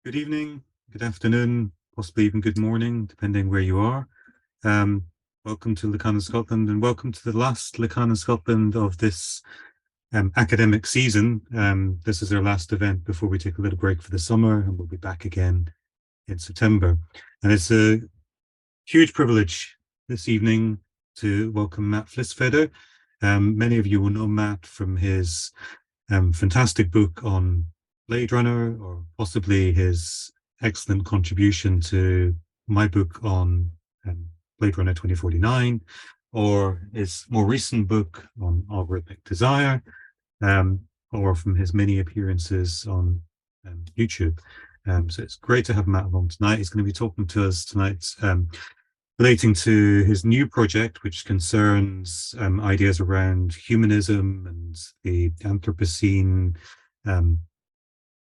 Good evening, good afternoon, possibly even good morning, depending where you are. Um, Welcome to Lacan in Scotland, and welcome to the last Lacan in Scotland of this academic season. This is our last event before we take a little break for the summer, and we'll be back again in September. And it's a huge privilege this evening to welcome Matt Flisfeder. Many of you will know Matt from his fantastic book on Blade Runner, or possibly his excellent contribution to my book on Blade Runner 2049, or his more recent book on algorithmic desire, or from his many appearances on YouTube. So it's great to have Matt along tonight. He's going to be talking to us tonight relating to his new project, which concerns ideas around humanism and the Anthropocene.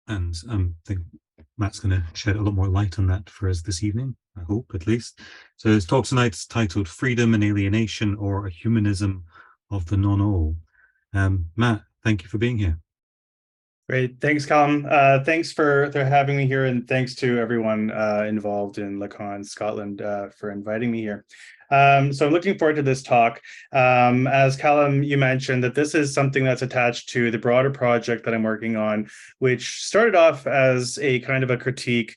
And I think Matt's going to shed a lot more light on that for us this evening, I hope, at least. So his talk tonight's titled Freedom and Alienation, or a Humanism of the Non-All. Matt, thank you for being here. Great. Thanks, Calum. Thanks for having me here, and thanks to everyone involved in Lacan Scotland for inviting me here. So I'm looking forward to this talk. As Calum, you mentioned that this is something that's attached to the broader project that I'm working on, which started off as a kind of a critique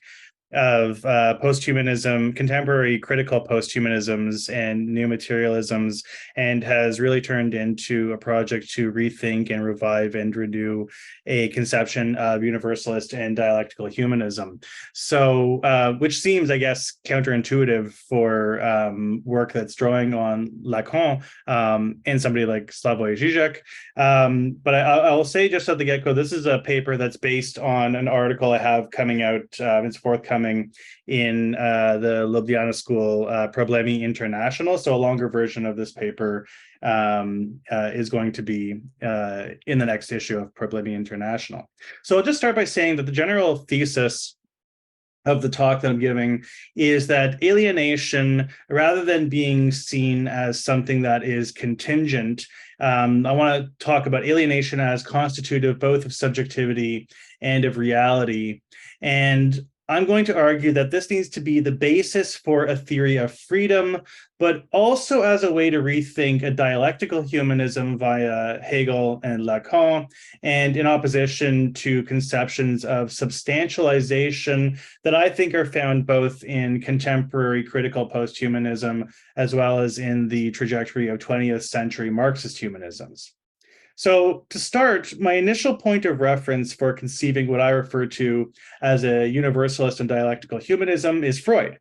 of posthumanism, contemporary critical posthumanisms and new materialisms, and has really turned into a project to rethink and revive and renew a conception of universalist and dialectical humanism. So, which seems, I guess, counterintuitive for work that's drawing on Lacan and somebody like Slavoj Žižek. But I will say just at the get-go, this is a paper that's based on an article I have coming out. It's forthcoming in the Ljubljana School, Problemi International. So a longer version of this paper is going to be in the next issue of Problemi International. So I'll just start by saying that the general thesis of the talk that I'm giving is that alienation, rather than being seen as something that is contingent, I want to talk about alienation as constitutive both of subjectivity and of reality. And I'm going to argue that this needs to be the basis for a theory of freedom, but also as a way to rethink a dialectical humanism via Hegel and Lacan, and in opposition to conceptions of substantialization that I think are found both in contemporary critical posthumanism as well as in the trajectory of 20th century Marxist humanisms. So to start, my initial point of reference for conceiving what I refer to as a universalist and dialectical humanism is Freud.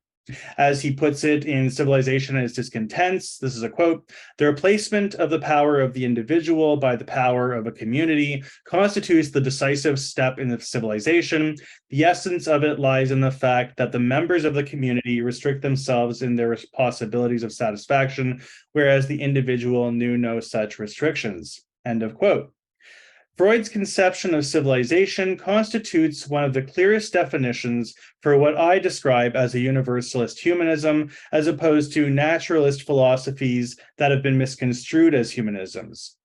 As he puts it in Civilization and Its Discontents, this is a quote: "The replacement of the power of the individual by the power of a community constitutes the decisive step in the civilization. The essence of it lies in the fact that the members of the community restrict themselves in their possibilities of satisfaction, whereas the individual knew no such restrictions." End of quote. Freud's conception of civilization constitutes one of the clearest definitions for what I describe as a universalist humanism, as opposed to naturalist philosophies that have been misconstrued as humanisms.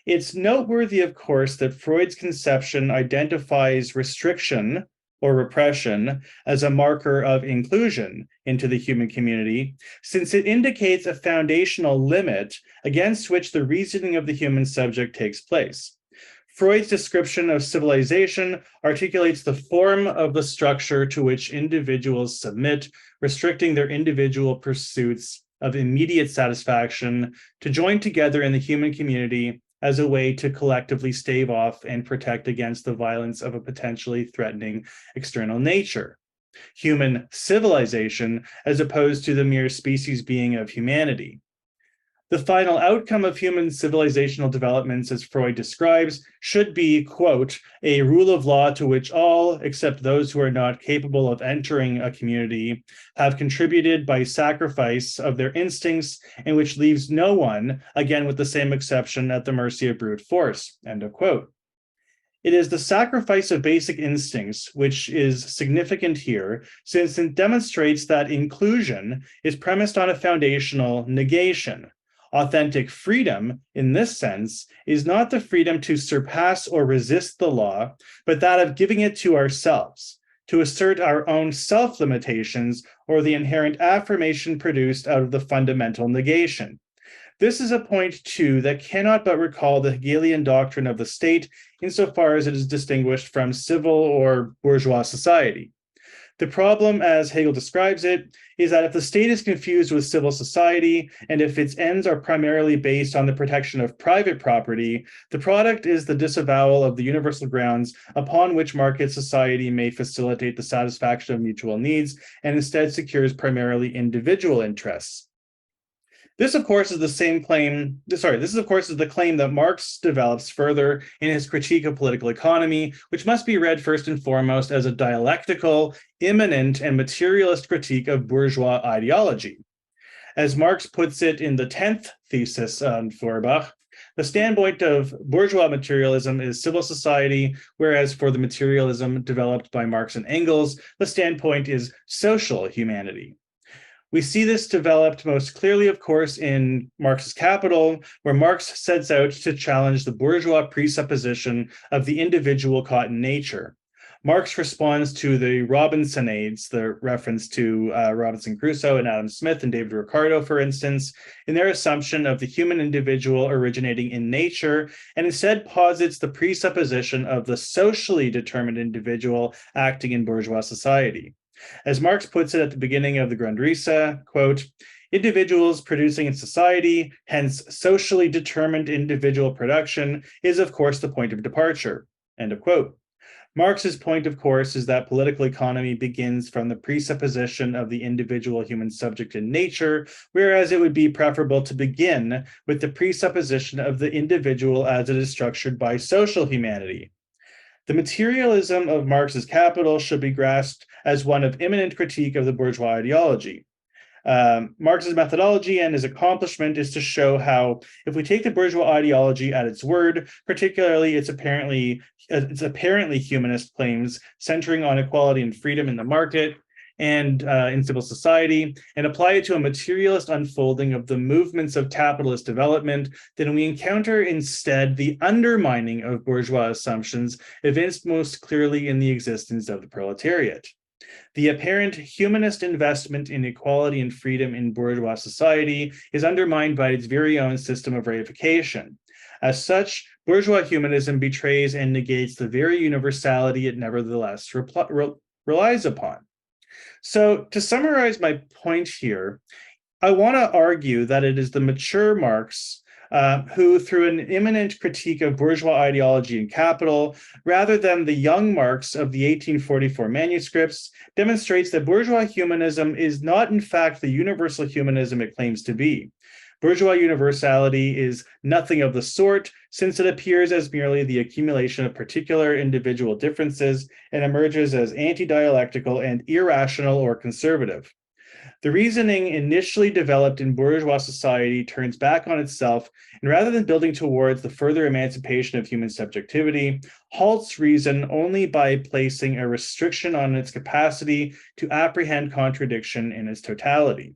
It's noteworthy, of course, that Freud's conception identifies restriction or repression as a marker of inclusion into the human community, since it indicates a foundational limit against which the reasoning of the human subject takes place. Freud's description of civilization articulates the form of the structure to which individuals submit, restricting their individual pursuits of immediate satisfaction to join together in the human community as a way to collectively stave off and protect against the violence of a potentially threatening external nature. Human civilization, as opposed to the mere species being of humanity. The final outcome of human civilizational developments, as Freud describes, should be, quote, "a rule of law to which all, except those who are not capable of entering a community, have contributed by sacrifice of their instincts, and which leaves no one, again with the same exception, at the mercy of brute force," end of quote. It is the sacrifice of basic instincts which is significant here, since it demonstrates that inclusion is premised on a foundational negation. Authentic freedom, in this sense, is not the freedom to surpass or resist the law, but that of giving it to ourselves, to assert our own self-limitations or the inherent affirmation produced out of the fundamental negation. This is a point, too, that cannot but recall the Hegelian doctrine of the state insofar as it is distinguished from civil or bourgeois society. The problem, as Hegel describes it, is that if the state is confused with civil society, and if its ends are primarily based on the protection of private property, the product is the disavowal of the universal grounds upon which market society may facilitate the satisfaction of mutual needs, and instead secures primarily individual interests. This, of course, is the claim that Marx develops further in his critique of political economy, which must be read first and foremost as a dialectical, immanent, and materialist critique of bourgeois ideology. As Marx puts it in the 10th thesis on Feuerbach, the standpoint of bourgeois materialism is civil society, whereas for the materialism developed by Marx and Engels, the standpoint is social humanity. We see this developed most clearly, of course, in Marx's Capital, where Marx sets out to challenge the bourgeois presupposition of the individual caught in nature. Marx responds to the Robinsonades, the reference to Robinson Crusoe and Adam Smith and David Ricardo, for instance, in their assumption of the human individual originating in nature, and instead posits the presupposition of the socially determined individual acting in bourgeois society. As Marx puts it at the beginning of the Grundrisse, quote, individuals producing in society, hence socially determined individual production, is of course the point of departure, end of quote. Marx's point, of course, is that political economy begins from the presupposition of the individual human subject in nature, whereas it would be preferable to begin with the presupposition of the individual as it is structured by social humanity. The materialism of Marx's Capital should be grasped as one of immanent critique of the bourgeois ideology. Marx's methodology and his accomplishment is to show how, if we take the bourgeois ideology at its word, particularly its apparently humanist claims centering on equality and freedom in the market and in civil society, and apply it to a materialist unfolding of the movements of capitalist development, then we encounter instead the undermining of bourgeois assumptions evinced most clearly in the existence of the proletariat. The apparent humanist investment in equality and freedom in bourgeois society is undermined by its very own system of reification. As such, bourgeois humanism betrays and negates the very universality it nevertheless relies upon. So, to summarize my point here, I want to argue that it is the mature Marx who, through an immanent critique of bourgeois ideology and capital, rather than the young Marx of the 1844 manuscripts, demonstrates that bourgeois humanism is not, in fact, the universal humanism it claims to be. Bourgeois universality is nothing of the sort, since it appears as merely the accumulation of particular individual differences and emerges as anti-dialectical and irrational or conservative. The reasoning initially developed in bourgeois society turns back on itself, and rather than building towards the further emancipation of human subjectivity, halts reason only by placing a restriction on its capacity to apprehend contradiction in its totality.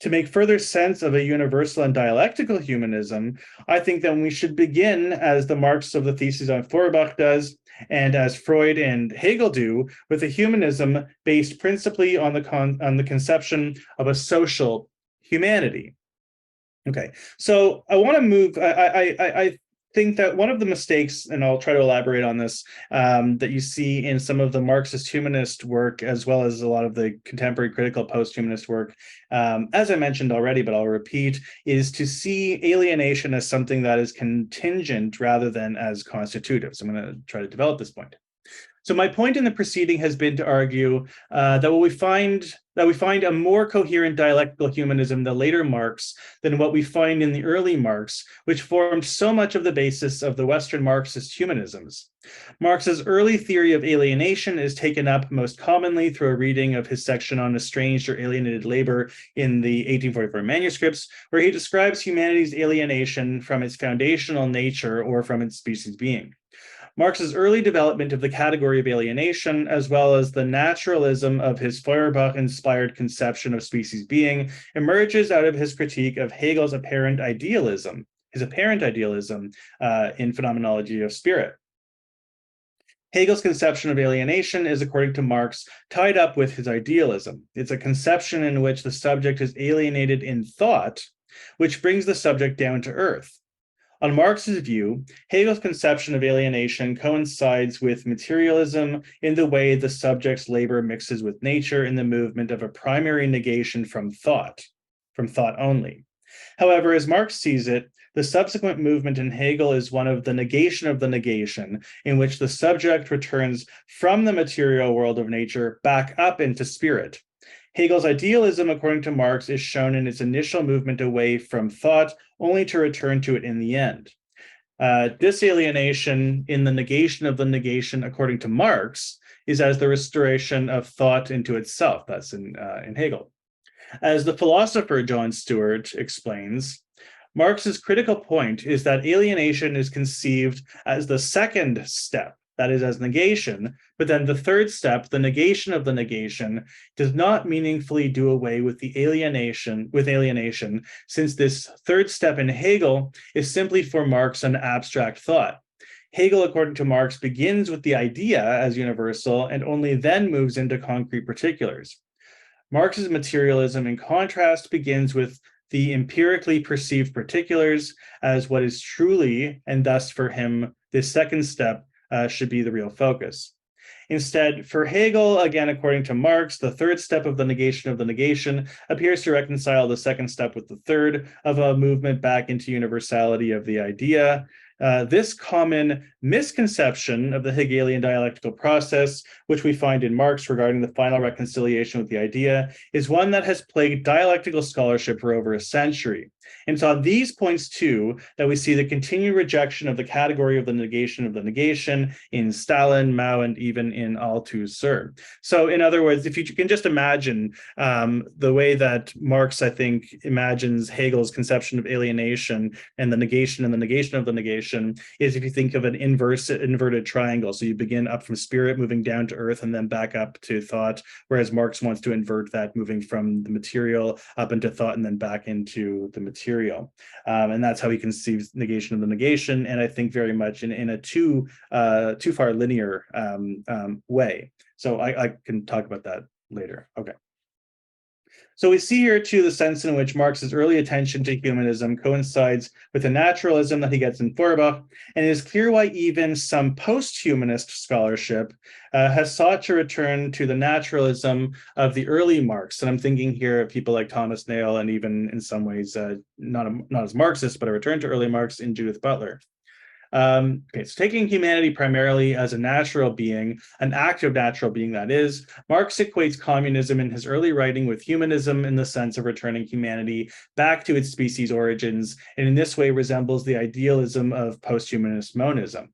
To make further sense of a universal and dialectical humanism, I think that we should begin, as the Marx of the Theses on Feuerbach does, and as Freud and Hegel do, with a humanism based principally on the conception of a social humanity. Okay, so I want to move. I think that one of the mistakes, and I'll try to elaborate on this, that you see in some of the Marxist humanist work, as well as a lot of the contemporary critical post-humanist work, as I mentioned already, but I'll repeat, is to see alienation as something that is contingent rather than as constitutive. So I'm going to try to develop this point. So my point in the proceeding has been to argue that we find a more coherent dialectical humanism in the later Marx than what we find in the early Marx, which formed so much of the basis of the Western Marxist humanisms. Marx's early theory of alienation is taken up most commonly through a reading of his section on estranged or alienated labor in the 1844 manuscripts, where he describes humanity's alienation from its foundational nature or from its species being. Marx's early development of the category of alienation, as well as the naturalism of his Feuerbach-inspired conception of species being, emerges out of his critique of Hegel's apparent idealism in Phenomenology of Spirit. Hegel's conception of alienation is, according to Marx, tied up with his idealism. It's a conception in which the subject is alienated in thought, which brings the subject down to earth. On Marx's view, Hegel's conception of alienation coincides with materialism in the way the subject's labor mixes with nature in the movement of a primary negation from thought only. However, as Marx sees it, the subsequent movement in Hegel is one of the negation, in which the subject returns from the material world of nature back up into spirit. Hegel's idealism, according to Marx, is shown in its initial movement away from thought, only to return to it in the end. Disalienation in the negation, according to Marx, is as the restoration of thought into itself. That's in Hegel. As the philosopher John Stewart explains, Marx's critical point is that alienation is conceived as the second step, that is, as negation, but then the third step, the negation of the negation, does not meaningfully do away with the alienation, since this third step in Hegel is simply for Marx an abstract thought. Hegel, according to Marx, begins with the idea as universal and only then moves into concrete particulars. Marx's materialism, in contrast, begins with the empirically perceived particulars as what is truly, and thus for him, this second step should be the real focus. Instead, for Hegel, again, according to Marx, the third step of the negation appears to reconcile the second step with the third of a movement back into universality of the idea. This common misconception of the Hegelian dialectical process, which we find in Marx regarding the final reconciliation with the idea, is one that has plagued dialectical scholarship for over a century. And it's on these points, too, that we see the continued rejection of the category of the negation in Stalin, Mao, and even in Althusser. So, in other words, if you can just imagine the way that Marx, I think, imagines Hegel's conception of alienation and the negation of the negation is if you think of an inverted triangle. So you begin up from spirit, moving down to earth, and then back up to thought, whereas Marx wants to invert that, moving from the material up into thought and then back into the material. And that's how he conceives negation of the negation, and I think very much in a too far linear way. So I can talk about that later. Okay. So we see here, too, the sense in which Marx's early attention to humanism coincides with the naturalism that he gets in Feuerbach, and it is clear why even some post-humanist scholarship has sought to return to the naturalism of the early Marx. And I'm thinking here of people like Thomas Nail, and even in some ways not as Marxist, but a return to early Marx in Judith Butler. Okay, so taking humanity primarily as a natural being, an active natural being that is, Marx equates communism in his early writing with humanism in the sense of returning humanity back to its species origins, and in this way resembles the idealism of post-humanist monism.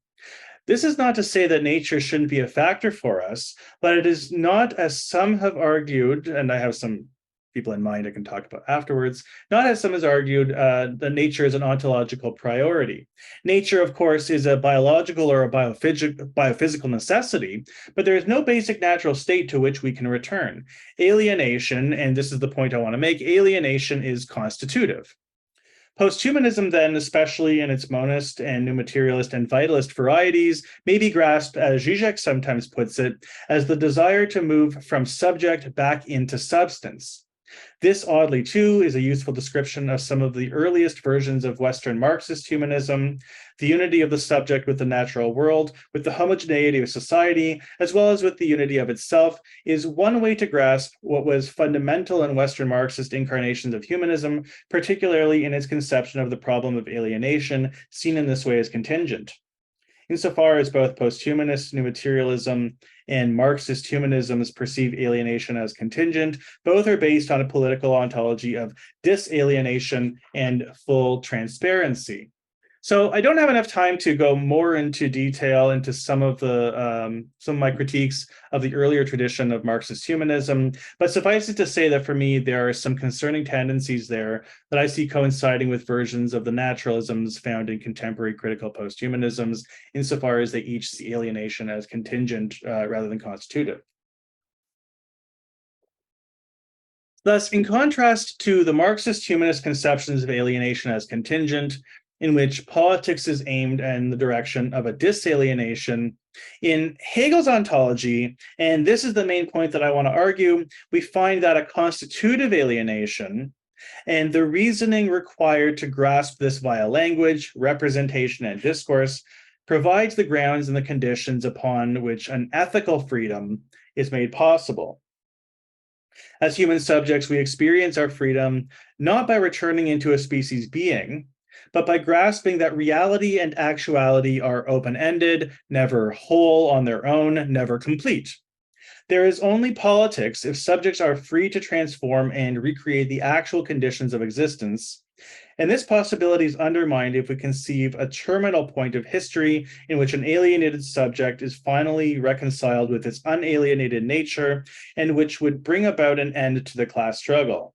This is not to say that nature shouldn't be a factor for us, but it is not, as some have argued, and I have some people in mind I can talk about afterwards, not as some has argued that nature is an ontological priority. Nature, of course, is a biological or a biophysical necessity, but there is no basic natural state to which we can return. Alienation, and this is the point I want to make, alienation is constitutive. Posthumanism, then, especially in its monist and new materialist and vitalist varieties, may be grasped, as Zizek sometimes puts it, as the desire to move from subject back into substance. This, oddly, too, is a useful description of some of the earliest versions of Western Marxist humanism. The unity of the subject with the natural world, with the homogeneity of society, as well as with the unity of itself, is one way to grasp what was fundamental in Western Marxist incarnations of humanism, particularly in its conception of the problem of alienation, seen in this way as contingent. Insofar as both posthumanist new materialism and Marxist humanisms perceive alienation as contingent, both are based on a political ontology of disalienation and full transparency. So I don't have enough time to go more into detail into some of my critiques of the earlier tradition of Marxist humanism, but suffice it to say that for me, there are some concerning tendencies there that I see coinciding with versions of the naturalisms found in contemporary critical posthumanisms, insofar as they each see alienation as contingent rather than constitutive. Thus, in contrast to the Marxist humanist conceptions of alienation as contingent, in which politics is aimed in the direction of a disalienation. In Hegel's ontology, and this is the main point that I want to argue, we find that a constitutive alienation and the reasoning required to grasp this via language, representation, and discourse provides the grounds and the conditions upon which an ethical freedom is made possible. As human subjects, we experience our freedom not by returning into a species being, but by grasping that reality and actuality are open-ended, never whole on their own, never complete. There is only politics if subjects are free to transform and recreate the actual conditions of existence. And this possibility is undermined if we conceive a terminal point of history in which an alienated subject is finally reconciled with its unalienated nature and which would bring about an end to the class struggle.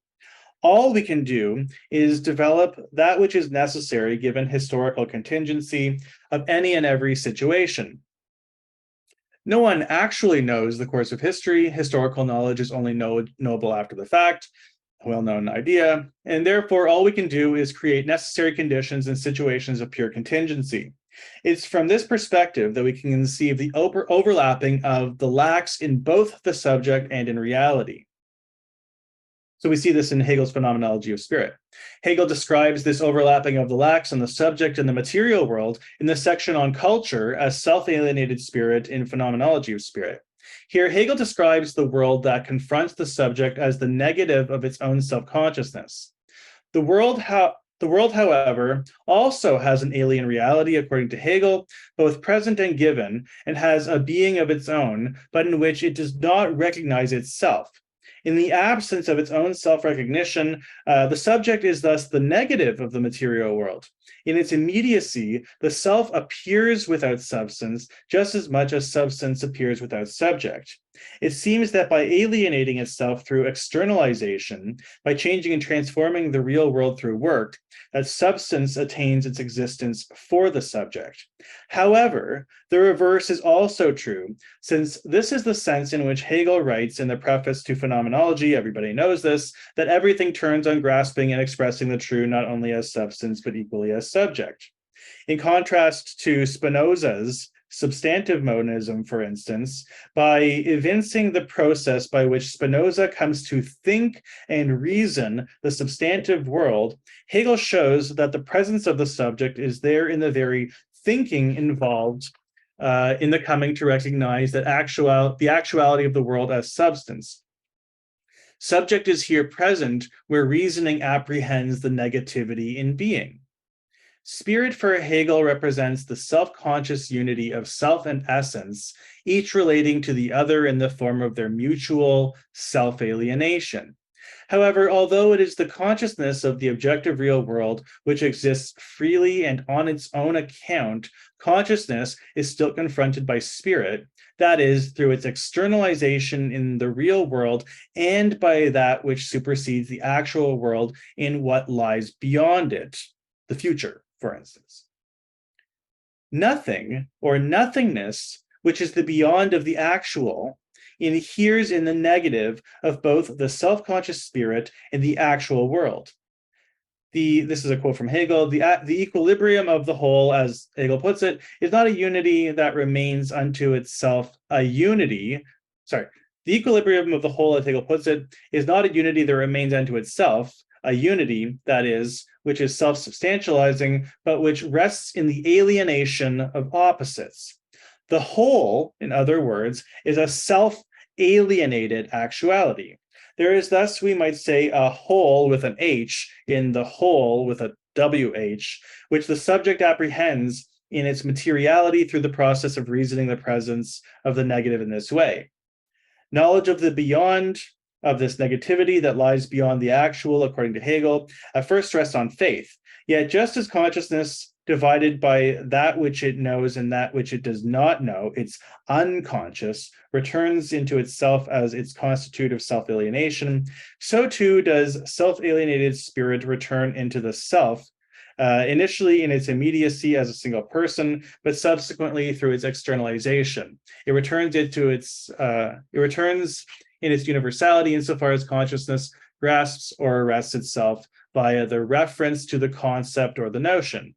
All we can do is develop that which is necessary given historical contingency of any and every situation. No one actually knows the course of history. Historical knowledge is only knowable after the fact, a well-known idea, and therefore all we can do is create necessary conditions in situations of pure contingency. It's from this perspective that we can conceive the overlapping of the lax in both the subject and in reality. So we see this in Hegel's Phenomenology of Spirit. Hegel describes this overlapping of the lax and the subject in the material world in the section on culture as self-alienated spirit in Phenomenology of Spirit. Here, Hegel describes the world that confronts the subject as the negative of its own self-consciousness. The world, however, also has an alien reality, according to Hegel, both present and given, and has a being of its own, but in which it does not recognize itself. In the absence of its own self-recognition, the subject is thus the negative of the material world. In its immediacy, the self appears without substance just as much as substance appears without subject. It seems that by alienating itself through externalization, by changing and transforming the real world through work, that substance attains its existence for the subject. However, the reverse is also true, since this is the sense in which Hegel writes in the preface to Phenomenology, everybody knows this, that everything turns on grasping and expressing the true not only as substance, but equally as subject. In contrast to Spinoza's substantive monism, for instance, by evincing the process by which Spinoza comes to think and reason the substantive world, Hegel shows that the presence of the subject is there in the very thinking involved in the coming to recognize that the actuality of the world as substance. Subject is here present where reasoning apprehends the negativity in being. Spirit for Hegel represents the self-conscious unity of self and essence, each relating to the other in the form of their mutual self-alienation. However, although it is the consciousness of the objective real world which exists freely and on its own account, consciousness is still confronted by spirit, that is, through its externalization in the real world and by that which supersedes the actual world in what lies beyond it, the future, for instance. Nothing or nothingness, which is the beyond of the actual, inheres in the negative of both the self-conscious spirit and the actual world. This is a quote from Hegel, the equilibrium of the whole, as Hegel puts it, is not a unity that remains unto itself a unity. The equilibrium of the whole, as Hegel puts it, is not a unity that remains unto itself, a unity, that is, which is self-substantializing, but which rests in the alienation of opposites. The whole, in other words, is a self-alienated actuality. There is thus, we might say, a whole with an H in the whole with a WH, which the subject apprehends in its materiality through the process of reasoning the presence of the negative in this way. Knowledge of the beyond of this negativity that lies beyond the actual, according to Hegel, at first rests on faith. Yet just as consciousness divided by that which it knows and that which it does not know, its unconscious, returns into itself as its constitutive self-alienation, so too does self-alienated spirit return into the self, initially in its immediacy as a single person, but subsequently through its externalization. It returns in its universality insofar as consciousness grasps or arrests itself via the reference to the concept or the notion.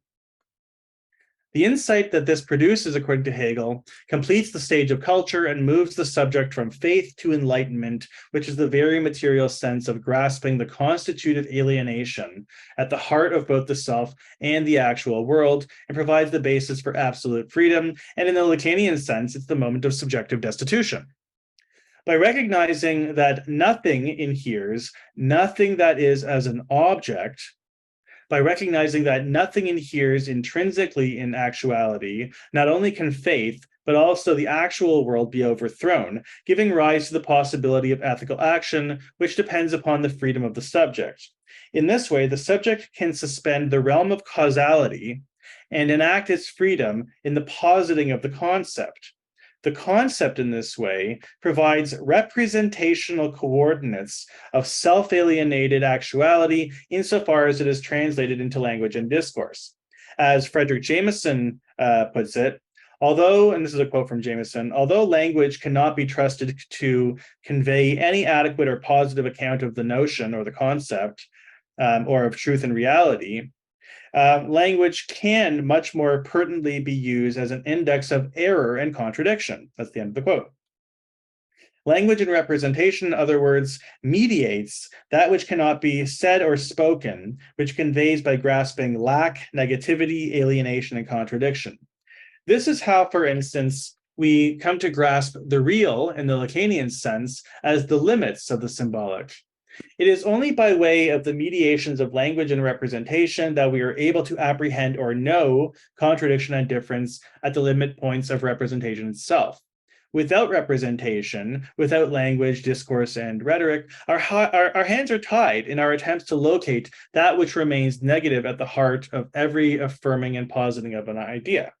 The insight that this produces, according to Hegel, completes the stage of culture and moves the subject from faith to enlightenment, which is the very material sense of grasping the constitutive alienation at the heart of both the self and the actual world, and provides the basis for absolute freedom. And in the Lacanian sense, it's the moment of subjective destitution. By recognizing that nothing inheres, nothing that is as an object, by recognizing that nothing inheres intrinsically in actuality, not only can faith, but also the actual world be overthrown, giving rise to the possibility of ethical action, which depends upon the freedom of the subject. In this way, the subject can suspend the realm of causality and enact its freedom in the positing of the concept. The concept in this way provides representational coordinates of self-alienated actuality insofar as it is translated into language and discourse. As Frederick Jameson puts it, although, and this is a quote from Jameson, although language cannot be trusted to convey any adequate or positive account of the notion or the concept or of truth and reality, language can much more pertinently be used as an index of error and contradiction. That's the end of the quote. Language and representation, in other words, mediates that which cannot be said or spoken, which conveys by grasping lack, negativity, alienation, and contradiction. This is how, for instance, we come to grasp the real in the Lacanian sense as the limits of the symbolic. It is only by way of the mediations of language and representation that we are able to apprehend or know contradiction and difference at the limit points of representation itself. Without representation, without language, discourse, and rhetoric, our hands are tied in our attempts to locate that which remains negative at the heart of every affirming and positing of an idea.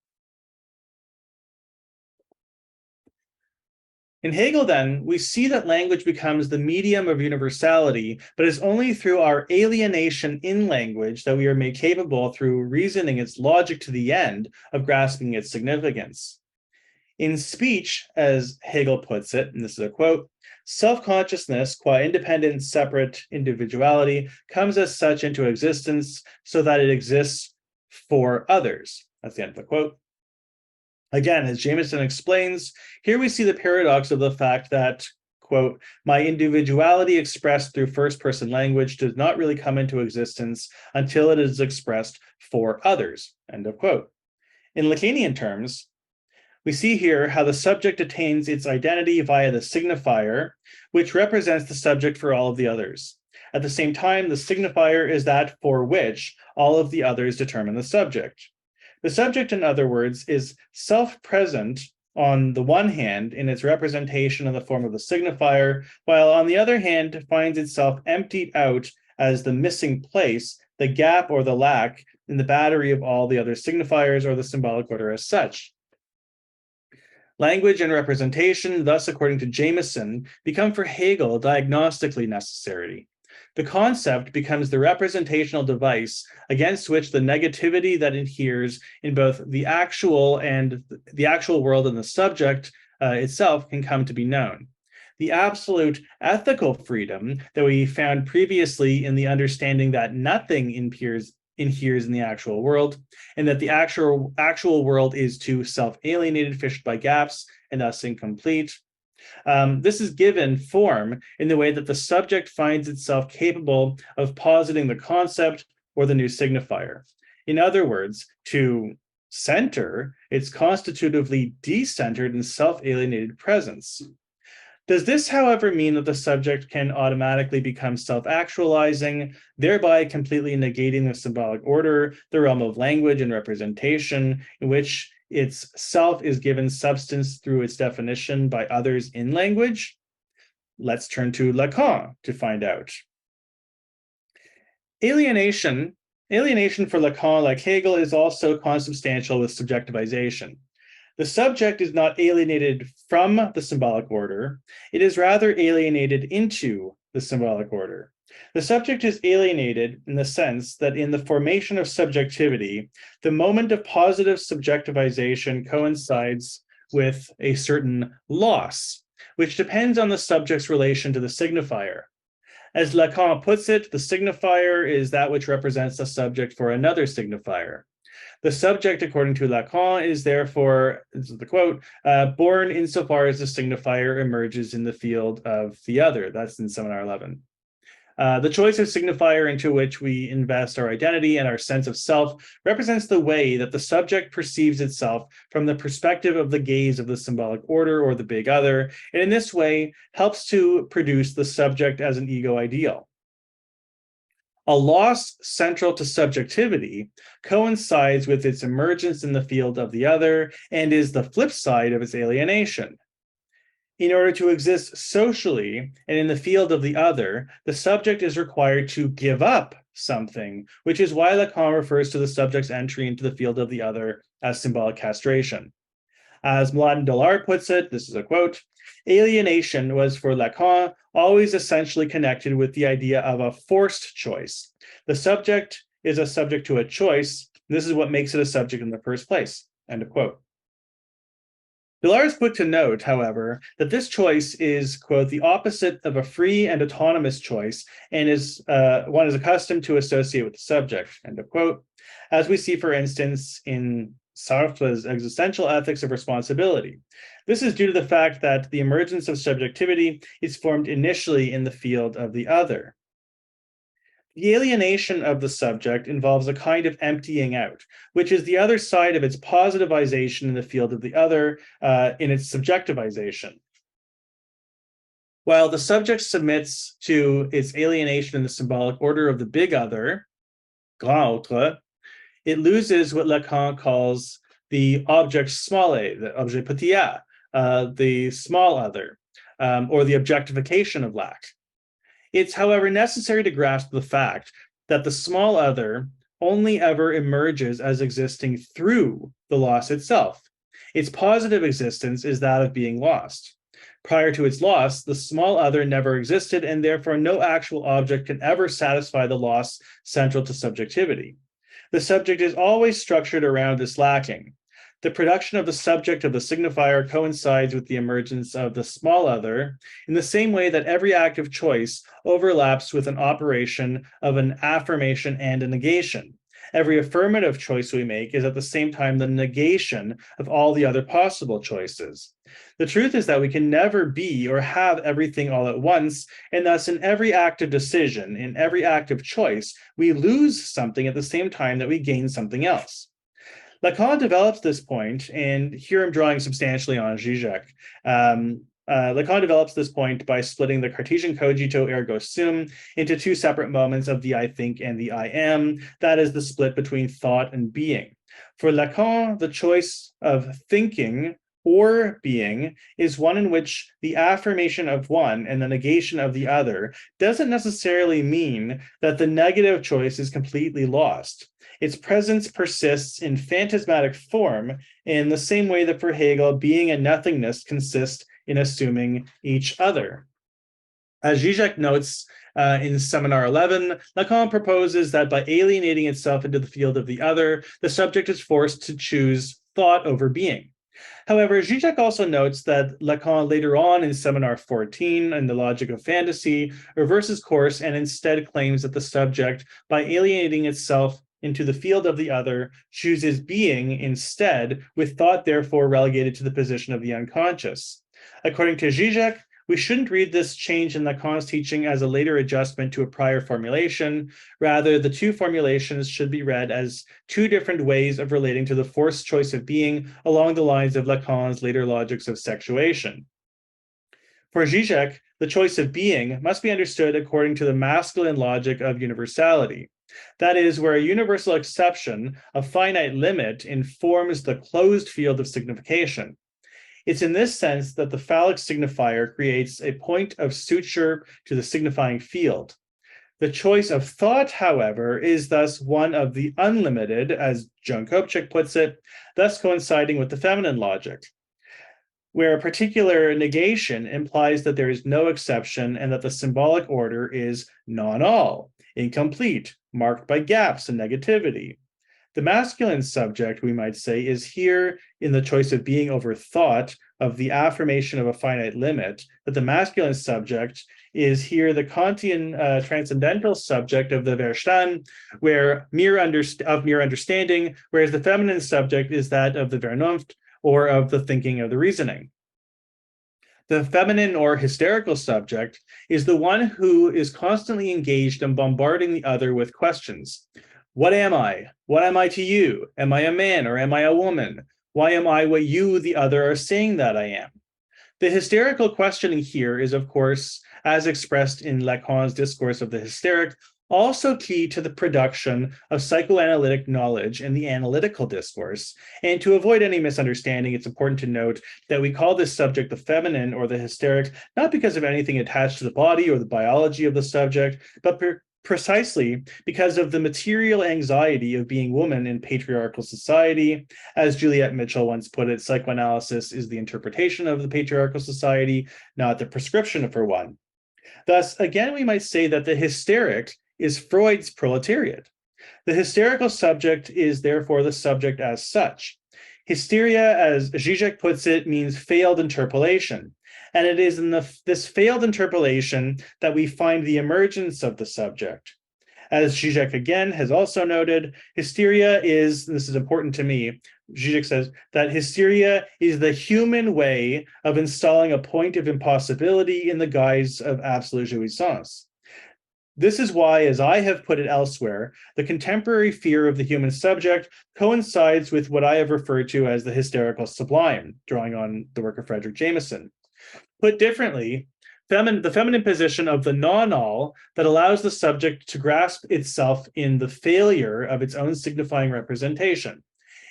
In Hegel, then, we see that language becomes the medium of universality, but it's only through our alienation in language that we are made capable, through reasoning its logic to the end, of grasping its significance. In speech, as Hegel puts it, and this is a quote, self-consciousness, qua independent, separate individuality, comes as such into existence so that it exists for others. That's the end of the quote. Again, as Jameson explains, here we see the paradox of the fact that, quote, my individuality expressed through first-person language does not really come into existence until it is expressed for others, end of quote. In Lacanian terms, we see here how the subject attains its identity via the signifier, which represents the subject for all of the others. At the same time, the signifier is that for which all of the others determine the subject. The subject, in other words, is self-present on the one hand in its representation in the form of the signifier, while on the other hand finds itself emptied out as the missing place, the gap or the lack in the battery of all the other signifiers or the symbolic order as such. Language and representation, thus, according to Jameson, become for Hegel diagnostically necessary. The concept becomes the representational device against which the negativity that adheres in both the actual world and the subject itself can come to be known. The absolute ethical freedom that we found previously in the understanding that nothing inheres in the actual world, and that the actual world is too self-alienated, fished by gaps, and thus incomplete. This is given form in the way that the subject finds itself capable of positing the concept or the new signifier. In other words, to center its constitutively decentered and self-alienated presence. Does this, however, mean that the subject can automatically become self-actualizing, thereby completely negating the symbolic order, the realm of language and representation, in which its self is given substance through its definition by others in language? Let's turn to Lacan to find out. Alienation for Lacan, like Hegel, is also consubstantial with subjectivization. The subject is not alienated from the symbolic order, it is rather alienated into the symbolic order. The subject is alienated in the sense that in the formation of subjectivity, the moment of positive subjectivization coincides with a certain loss, which depends on the subject's relation to the signifier. As Lacan puts it, the signifier is that which represents the subject for another signifier. The subject, according to Lacan, is therefore, this is the quote, born insofar as the signifier emerges in the field of the other. That's in Seminar 11. The choice of signifier into which we invest our identity and our sense of self represents the way that the subject perceives itself from the perspective of the gaze of the symbolic order or the big other, and in this way helps to produce the subject as an ego ideal. A loss central to subjectivity coincides with its emergence in the field of the other and is the flip side of its alienation. In order to exist socially and in the field of the other, the subject is required to give up something, which is why Lacan refers to the subject's entry into the field of the other as symbolic castration. As Mladen Dolar puts it, this is a quote, alienation was for Lacan always essentially connected with the idea of a forced choice. The subject is a subject to a choice. This is what makes it a subject in the first place, end of quote. Dolar is quick to note, however, that this choice is, quote, the opposite of a free and autonomous choice and is one is accustomed to associate with the subject, end of quote, as we see, for instance, in Sartre's existential ethics of responsibility. This is due to the fact that the emergence of subjectivity is formed initially in the field of the other. The alienation of the subject involves a kind of emptying out, which is the other side of its positivization in the field of the other, in its subjectivization. While the subject submits to its alienation in the symbolic order of the big other, grand autre, it loses what Lacan calls the object small a, the objet petit a, the small other, or the objectification of lac. It's, however, necessary to grasp the fact that the small other only ever emerges as existing through the loss itself. Its positive existence is that of being lost. Prior to its loss, the small other never existed, and therefore no actual object can ever satisfy the loss central to subjectivity. The subject is always structured around this lacking. The production of the subject of the signifier coincides with the emergence of the small other in the same way that every act of choice overlaps with an operation of an affirmation and a negation. Every affirmative choice we make is at the same time the negation of all the other possible choices. The truth is that we can never be or have everything all at once, and thus in every act of decision, in every act of choice, we lose something at the same time that we gain something else. Lacan develops this point, and here I'm drawing substantially on Zizek. Lacan develops this point by splitting the Cartesian cogito ergo sum into two separate moments of the I think and the I am. That is the split between thought and being. For Lacan, the choice of thinking or being is one in which the affirmation of one and the negation of the other doesn't necessarily mean that the negative choice is completely lost. Its presence persists in phantasmatic form in the same way that for Hegel, being and nothingness consist in assuming each other. As Zizek notes in Seminar 11, Lacan proposes that by alienating itself into the field of the other, the subject is forced to choose thought over being. However, Zizek also notes that Lacan later on in Seminar 14 in The Logic of Fantasy reverses course and instead claims that the subject, by alienating itself into the field of the other, chooses being instead, with thought therefore relegated to the position of the unconscious. According to Zizek, we shouldn't read this change in Lacan's teaching as a later adjustment to a prior formulation. Rather, the two formulations should be read as two different ways of relating to the forced choice of being along the lines of Lacan's later logics of sexuation. For Zizek, the choice of being must be understood according to the masculine logic of universality. That is, where a universal exception, a finite limit, informs the closed field of signification. It's in this sense that the phallic signifier creates a point of suture to the signifying field. The choice of thought, however, is thus one of the unlimited, as Joan Kopchik puts it, thus coinciding with the feminine logic, where a particular negation implies that there is no exception and that the symbolic order is non-all, incomplete, marked by gaps and negativity. The masculine subject, we might say, is here in the choice of being over thought, of the affirmation of a finite limit, that the masculine subject is here the Kantian transcendental subject of the Verstand, where mere understanding, whereas the feminine subject is that of the Vernunft, or of the thinking of the reasoning. The feminine or hysterical subject is the one who is constantly engaged in bombarding the other with questions. What am I? What am I to you? Am I a man or am I a woman? Why am I what you, the other, are saying that I am? The hysterical questioning here is, of course, as expressed in Lacan's discourse of the hysteric, also key to the production of psychoanalytic knowledge in the analytical discourse. And to avoid any misunderstanding, it's important to note that we call this subject the feminine or the hysteric, not because of anything attached to the body or the biology of the subject, but precisely because of the material anxiety of being woman in patriarchal society. As Juliet Mitchell once put it, psychoanalysis is the interpretation of the patriarchal society, not the prescription for one. Thus, again, we might say that the hysteric is Freud's proletariat. The hysterical subject is therefore the subject as such. Hysteria, as Zizek puts it, means failed interpolation. And it is in this failed interpolation that we find the emergence of the subject. As Zizek again has also noted, hysteria is, this is important to me, Zizek says that hysteria is the human way of installing a point of impossibility in the guise of absolute jouissance. This is why, as I have put it elsewhere, the contemporary fear of the human subject coincides with what I have referred to as the hysterical sublime, drawing on the work of Frederick Jameson. Put differently, the feminine position of the non-all that allows the subject to grasp itself in the failure of its own signifying representation.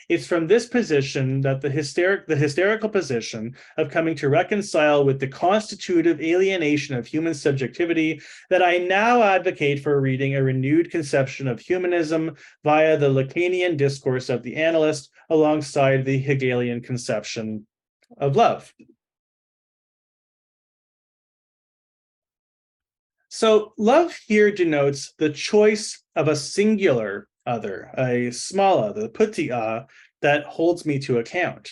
It's from this position that the hysterical position of coming to reconcile with the constitutive alienation of human subjectivity that I now advocate for reading a renewed conception of humanism via the Lacanian discourse of the analyst alongside the Hegelian conception of love. So love here denotes the choice of a singular other, a small other, the putia, that holds me to account.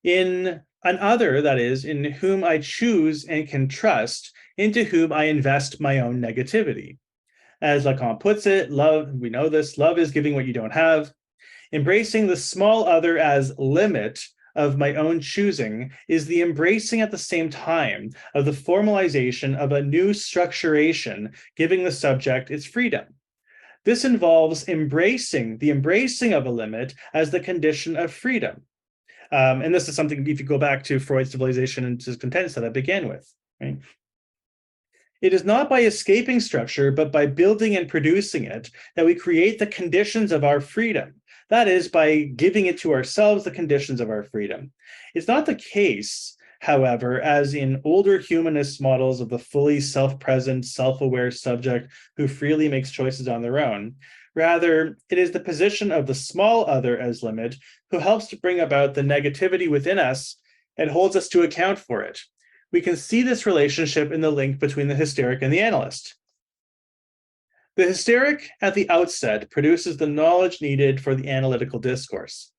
In an other, that is, in whom I choose and can trust, into whom I invest my own negativity. As Lacan puts it, love, we know this, love is giving what you don't have. Embracing the small other as limit of my own choosing is the embracing at the same time of the formalization of a new structuration, giving the subject its freedom. This involves embracing of a limit as the condition of freedom. And this is something, if you go back to Freud's civilization and discontents that I began with, right? It is not by escaping structure, but by building and producing it that we create the conditions of our freedom. That is, by giving it to ourselves the conditions of our freedom. It's not the case, however, as in older humanist models of the fully self-present, self-aware subject who freely makes choices on their own. Rather, it is the position of the small other as limit who helps to bring about the negativity within us and holds us to account for it. We can see this relationship in the link between the hysteric and the analyst. The hysteric at the outset produces the knowledge needed for the analytical discourse.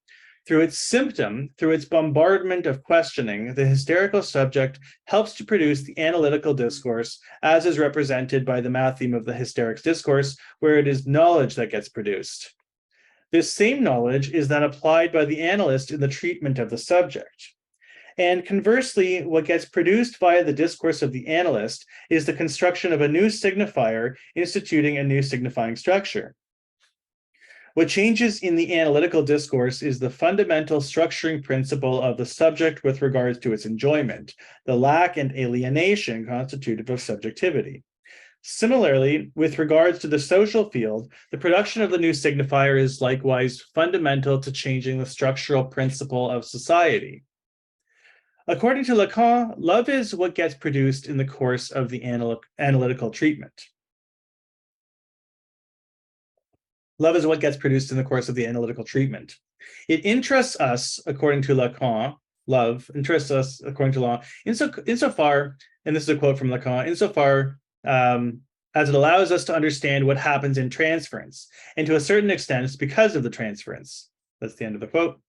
Through its symptom, through its bombardment of questioning, the hysterical subject helps to produce the analytical discourse, as is represented by the matheme of the hysteric's discourse, where it is knowledge that gets produced. This same knowledge is then applied by the analyst in the treatment of the subject. And conversely, what gets produced via the discourse of the analyst is the construction of a new signifier instituting a new signifying structure. What changes in the analytical discourse is the fundamental structuring principle of the subject with regards to its enjoyment, the lack and alienation constitutive of subjectivity. Similarly, with regards to the social field, the production of the new signifier is likewise fundamental to changing the structural principle of society. According to Lacan, love is what gets produced in the course of the analytical treatment. Love is what gets produced in the course of the analytical treatment. It interests us, according to Lacan, love interests us, according to Lacan, insofar, and this is a quote from Lacan, insofar as it allows us to understand what happens in transference, and to a certain extent, it's because of the transference. That's the end of the quote.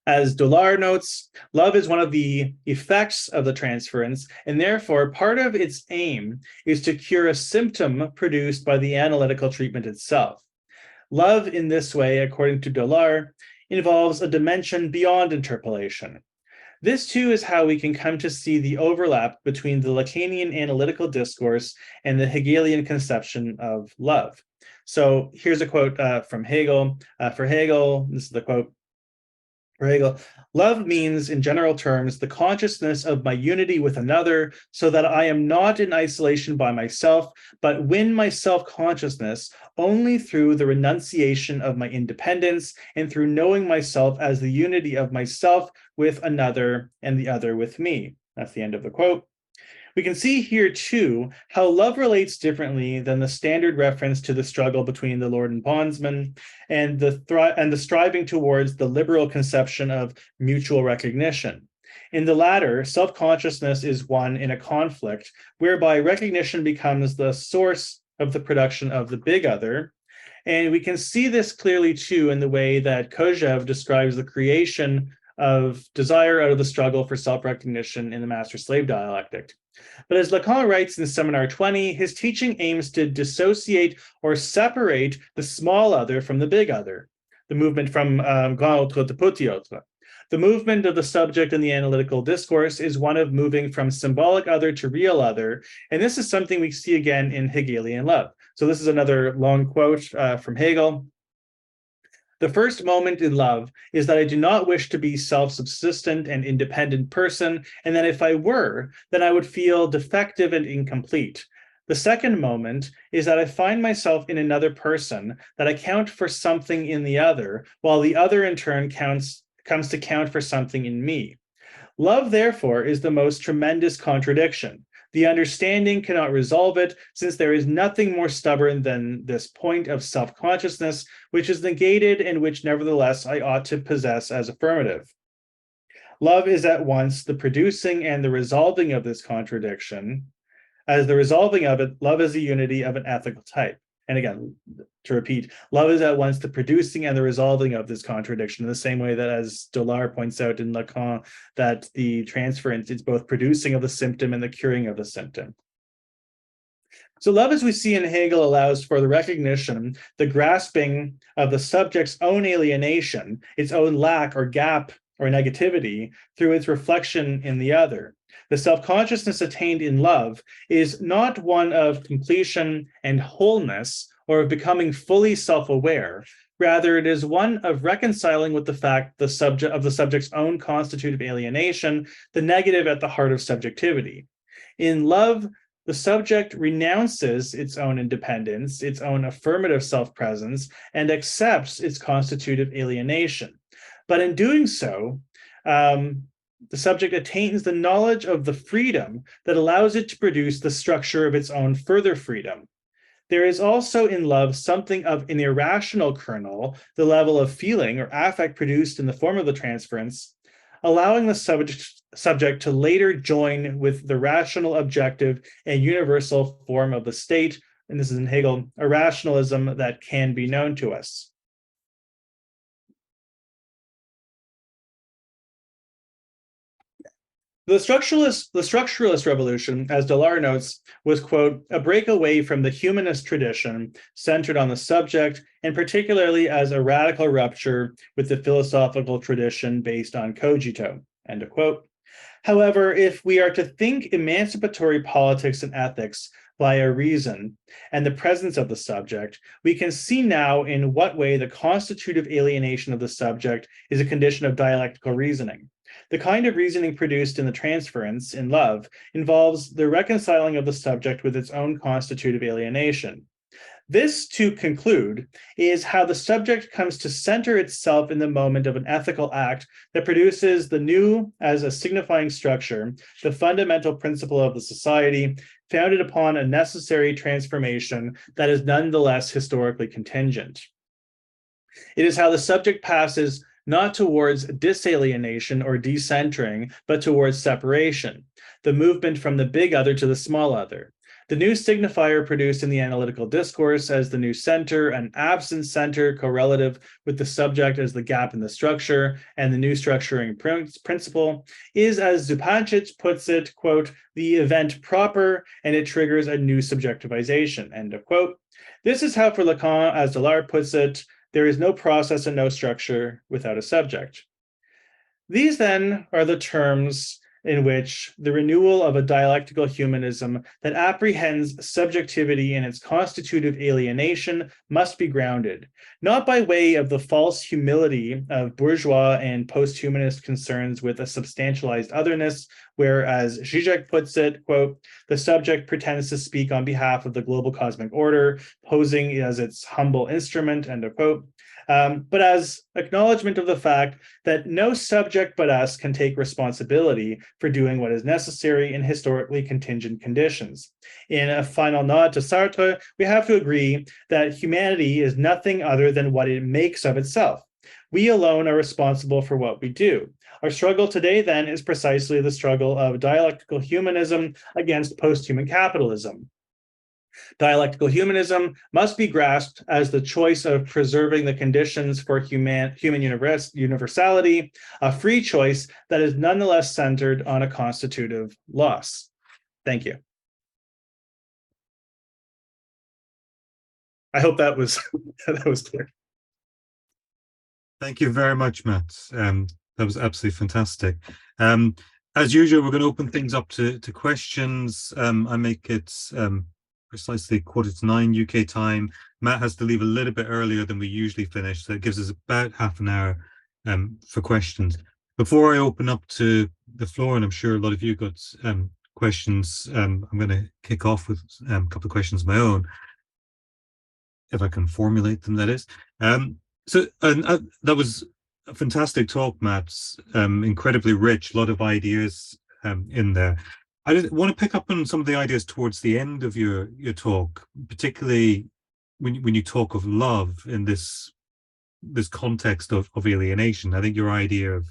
As Dollar notes, love is one of the effects of the transference, and therefore part of its aim is to cure a symptom produced by the analytical treatment itself. Love in this way, according to Dollar, involves a dimension beyond interpolation. This too is how we can come to see the overlap between the Lacanian analytical discourse and the Hegelian conception of love. So here's a quote from Hegel. For Hegel, this is the quote. For Hegel, love means, in general terms, the consciousness of my unity with another, so that I am not in isolation by myself, but win my self-consciousness only through the renunciation of my independence and through knowing myself as the unity of myself with another and the other with me. That's the end of the quote. We can see here, too, how love relates differently than the standard reference to the struggle between the lord and bondsman and the striving towards the liberal conception of mutual recognition. In the latter, self-consciousness is one in a conflict whereby recognition becomes the source of the production of the big other. And we can see this clearly, too, in the way that Kojève describes the creation of desire out of the struggle for self-recognition in the master-slave dialectic. But as Lacan writes in Seminar 20, his teaching aims to dissociate or separate the small other from the big other, the movement from grand autre to petit autre. The movement of the subject in the analytical discourse is one of moving from symbolic other to real other, and this is something we see again in Hegelian love. So this is another long quote from Hegel. The first moment in love is that I do not wish to be self-subsistent and independent person, and that if I were, then I would feel defective and incomplete. The second moment is that I find myself in another person, that I count for something in the other, while the other in turn comes to count for something in me. Love, therefore, is the most tremendous contradiction. The understanding cannot resolve it, since there is nothing more stubborn than this point of self-consciousness, which is negated and which nevertheless I ought to possess as affirmative. Love is at once the producing and the resolving of this contradiction. As the resolving of it, love is a unity of an ethical type. And again, to repeat, love is at once the producing and the resolving of this contradiction, in the same way that, as Dollar points out in Lacan, that the transference is both producing of the symptom and the curing of the symptom. So love, as we see in Hegel, allows for the recognition, the grasping of the subject's own alienation, its own lack or gap or negativity, through its reflection in the other. The self-consciousness attained in love is not one of completion and wholeness or of becoming fully self-aware. Rather, it is one of reconciling with the fact the subject's own constitutive alienation, the negative at the heart of subjectivity. In love, the subject renounces its own independence, its own affirmative self-presence, and accepts its constitutive alienation. But in doing so, the subject attains the knowledge of the freedom that allows it to produce the structure of its own further freedom. There is also in love something of an irrational kernel, the level of feeling or affect produced in the form of the transference, allowing the subject to later join with the rational, objective, and universal form of the state, and this is in Hegel, a rationalism that can be known to us. The structuralist revolution, as Dollar notes, was, quote, a breakaway from the humanist tradition centered on the subject, and particularly as a radical rupture with the philosophical tradition based on cogito, end of quote. However, if we are to think emancipatory politics and ethics via reason and the presence of the subject, we can see now in what way the constitutive alienation of the subject is a condition of dialectical reasoning. The kind of reasoning produced in the transference, in love, involves the reconciling of the subject with its own constitutive alienation. This, to conclude, is how the subject comes to center itself in the moment of an ethical act that produces the new as a signifying structure, the fundamental principle of the society, founded upon a necessary transformation that is nonetheless historically contingent. It is how the subject passes not towards disalienation or decentering, but towards separation, the movement from the big other to the small other. The new signifier produced in the analytical discourse as the new center, an absent center correlative with the subject as the gap in the structure, and the new structuring principle, is, as Zupancic puts it, quote, the event proper, and it triggers a new subjectivization, end of quote. This is how, for Lacan, as Dillard puts it, there is no process and no structure without a subject. These, then, are the terms in which the renewal of a dialectical humanism that apprehends subjectivity in its constitutive alienation must be grounded, not by way of the false humility of bourgeois and post-humanist concerns with a substantialized otherness, where, as Zizek puts it, quote, the subject pretends to speak on behalf of the global cosmic order, posing as its humble instrument, end of quote, but as acknowledgement of the fact that no subject but us can take responsibility for doing what is necessary in historically contingent conditions. In a final nod to Sartre, we have to agree that humanity is nothing other than what it makes of itself. We alone are responsible for what we do. Our struggle today, then, is precisely the struggle of dialectical humanism against post-human capitalism. Dialectical humanism must be grasped as the choice of preserving the conditions for human universality, a free choice that is nonetheless centered on a constitutive loss. Thank you. I hope that was that was clear. Thank you very much, Matt. That was absolutely fantastic. As usual, we're going to open things up to questions. I make it precisely 9:15 UK time. Matt has to leave a little bit earlier than we usually finish, so it gives us about half an hour for questions. Before I open up to the floor, and I'm sure a lot of you got questions, I'm going to kick off with a couple of questions of my own, if I can formulate them, that is. That was a fantastic talk, Matt. Incredibly rich, a lot of ideas in there. I want to pick up on some of the ideas towards the end of your talk, particularly when you talk of love in this context of alienation. I think your idea of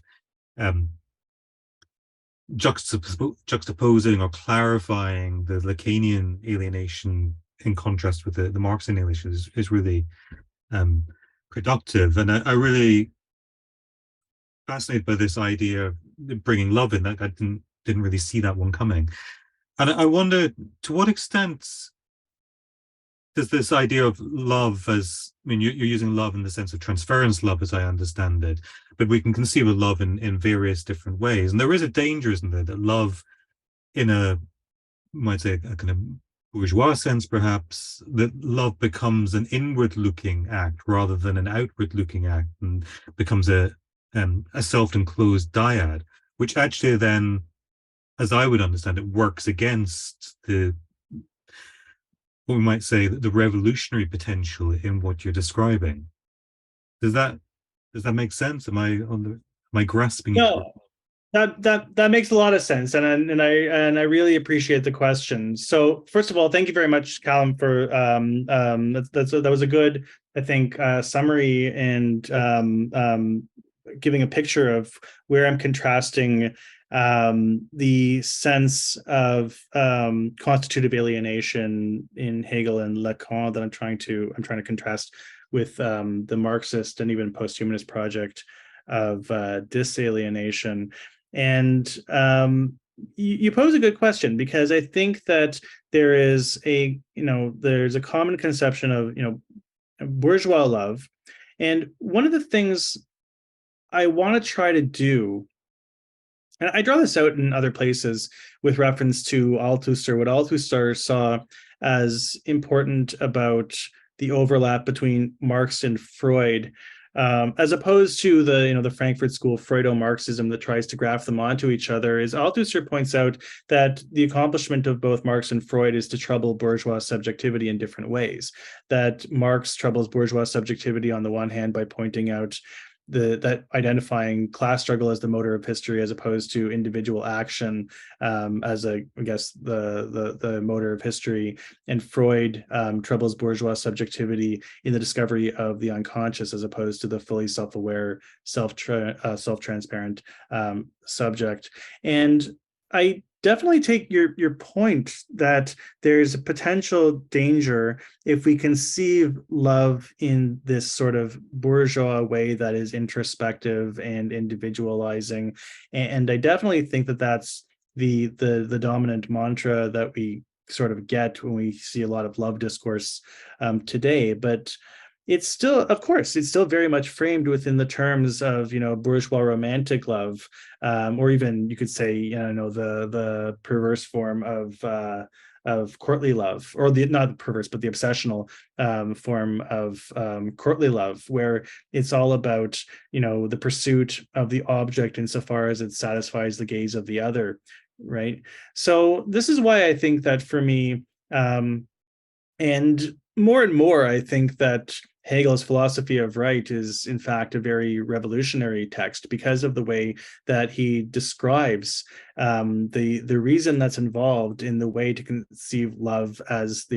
juxtaposing or clarifying the Lacanian alienation in contrast with the Marxian alienation is really productive, and I really fascinated by this idea of bringing love in. That I didn't really see that one coming. And I wonder, to what extent does this idea of love as, I mean, you're using love in the sense of transference love, as I understand it, but we can conceive of love in various different ways. And there is a danger, isn't there, that love in a, might say, a kind of bourgeois sense, perhaps, that love becomes an inward-looking act rather than an outward-looking act, and becomes a self-enclosed dyad, which actually then, as I would understand it, works against what we might say, the revolutionary potential in what you're describing. Does that make sense? Am I grasping? No, that makes a lot of sense, and I really appreciate the question. So first of all, thank you very much, Calum, for that was a good, I think, summary and giving a picture of where I'm contrasting the sense of constitutive alienation in Hegel and Lacan that I'm trying to contrast with the Marxist and even post-humanist project of disalienation. And you pose a good question, because I think that there is there's a common conception of bourgeois love, and one of the things I want to try to do, and I draw this out in other places with reference to Althusser, what Althusser saw as important about the overlap between Marx and Freud, as opposed to the Frankfurt School Freudo-Marxism that tries to graft them onto each other, is Althusser points out that the accomplishment of both Marx and Freud is to trouble bourgeois subjectivity in different ways. That Marx troubles bourgeois subjectivity on the one hand by pointing out that identifying class struggle as the motor of history as opposed to individual action as the motor of history, and Freud troubles bourgeois subjectivity in the discovery of the unconscious as opposed to the fully self-aware, self-transparent subject. And I definitely take your point that there's a potential danger if we conceive love in this sort of bourgeois way that is introspective and individualizing. And I definitely think that that's the dominant mantra that we sort of get when we see a lot of love discourse today. But it's still, of course, it's still very much framed within the terms of, bourgeois romantic love, or even you could say, the perverse form of courtly love, or the not perverse, but the obsessional form of courtly love, where it's all about, the pursuit of the object insofar as it satisfies the gaze of the other, right? So this is why I think that for me, and more, I think that Hegel's philosophy of right is, in fact, a very revolutionary text because of the way that he describes the reason that's involved in the way to conceive love as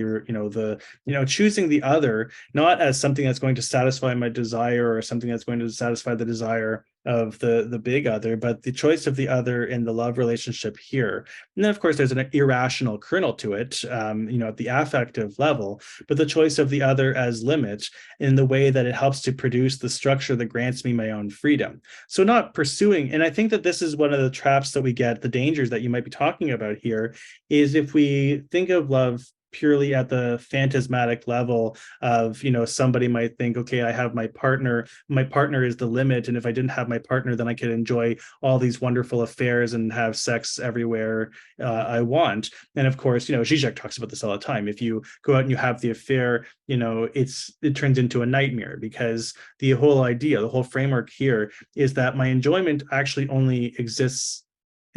choosing the other, not as something that's going to satisfy my desire or something that's going to satisfy the desire of the big other, but the choice of the other in the love relationship here. And then, of course, there's an irrational kernel to it, at the affective level, but the choice of the other as limit in the way that it helps to produce the structure that grants me my own freedom. So not pursuing, and I think that this is one of the traps that we get, the dangers that you might be talking about here, is if we think of love purely at the phantasmatic level of, somebody might think, okay, I have my partner is the limit, and if I didn't have my partner, then I could enjoy all these wonderful affairs and have sex everywhere I want. And of course, Zizek talks about this all the time. If you go out and you have the affair, it turns into a nightmare, because the whole framework here is that my enjoyment actually only exists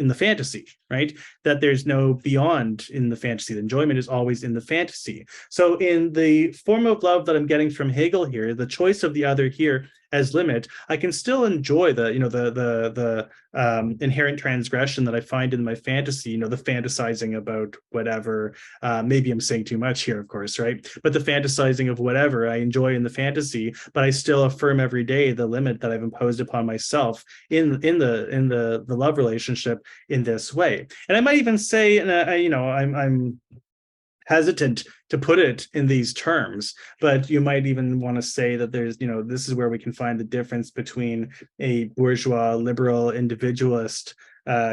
in the fantasy, right? That there's no beyond in the fantasy. The enjoyment is always in the fantasy. So in the form of love that I'm getting from Hegel here, the choice of the other here as limit, I can still enjoy the inherent transgression that I find in my fantasy, the fantasizing about whatever, maybe I'm saying too much here, of course, right? But the fantasizing of whatever I enjoy in the fantasy, but I still affirm every day the limit that I've imposed upon myself in the love relationship in this way. And I might even say, and I'm hesitant to put it in these terms, but you might even want to say that there's, this is where we can find the difference between a bourgeois liberal individualist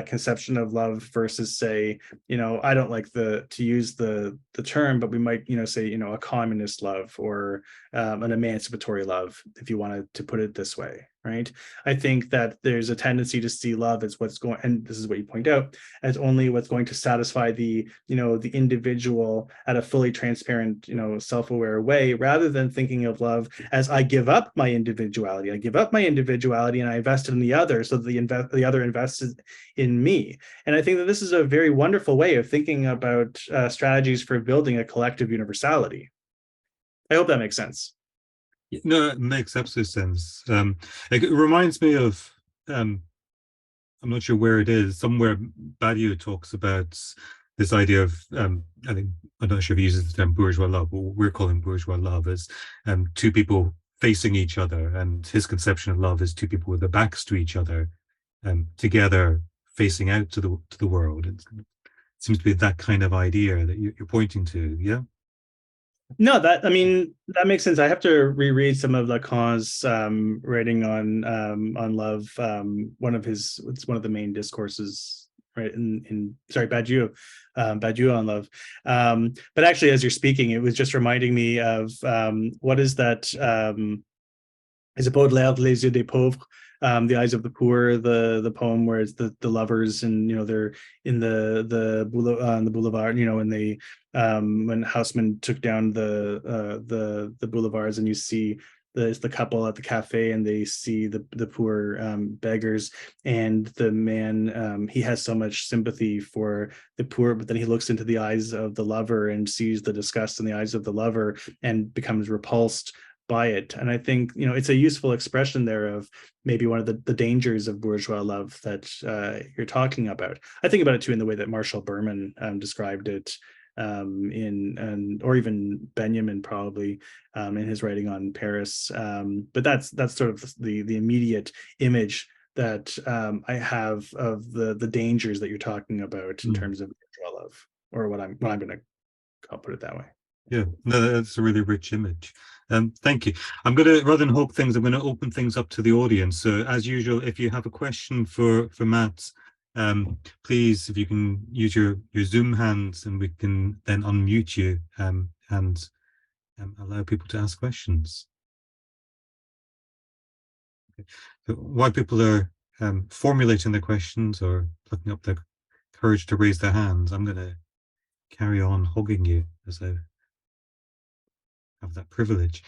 conception of love versus, say, I don't like to use the term, but we might, say, a communist love, or an emancipatory love, if you wanted to put it this way, right? I think that there's a tendency to see love as what's going, and this is what you point out, as only what's going to satisfy the individual at a fully transparent, self-aware way, rather than thinking of love as I give up my individuality. I give up my individuality and I invest in the other, so that the other invests in me. And I think that this is a very wonderful way of thinking about strategies for building a collective universality. I hope that makes sense. No, it makes absolute sense. It reminds me of, I'm not sure where it is, somewhere Badiou talks about this idea of, I think, I'm not sure if he uses the term bourgeois love, but what we're calling bourgeois love is two people facing each other. And his conception of love is two people with their backs to each other, together, facing out to the world. It seems to be that kind of idea that you're pointing to, yeah? No, that makes sense. I have to reread some of Lacan's writing on love. It's one of the main discourses, right? Badiou, Badiou on love. But actually, as you're speaking, it was just reminding me of what is that? Is it Baudelaire, Les Yeux des Pauvres? The Eyes of the Poor, the poem where it's the lovers, and they're in the boulevard, and they when Haussmann took down the boulevards, and you see the couple at the cafe, and they see the poor beggars, and the man, he has so much sympathy for the poor, but then he looks into the eyes of the lover and sees the disgust in the eyes of the lover and becomes repulsed by it. And I think it's a useful expression there of maybe one of the dangers of bourgeois love that you're talking about. I think about it too in the way that Marshall Berman described it, or even Benjamin probably in his writing on Paris. But that's sort of the immediate image I have of the dangers that you're talking about in terms of withdrawal of, or what I'm going to, I'll put it that way. Yeah, no, that's a really rich image. Thank you. I'm going to, rather than hog things, I'm going to open things up to the audience. So as usual, if you have a question for Matt, please, if you can use your Zoom hands, and we can then unmute you and allow people to ask questions. Okay. So while people are formulating their questions or plucking up their courage to raise their hands, I'm going to carry on hogging you as I have that privilege.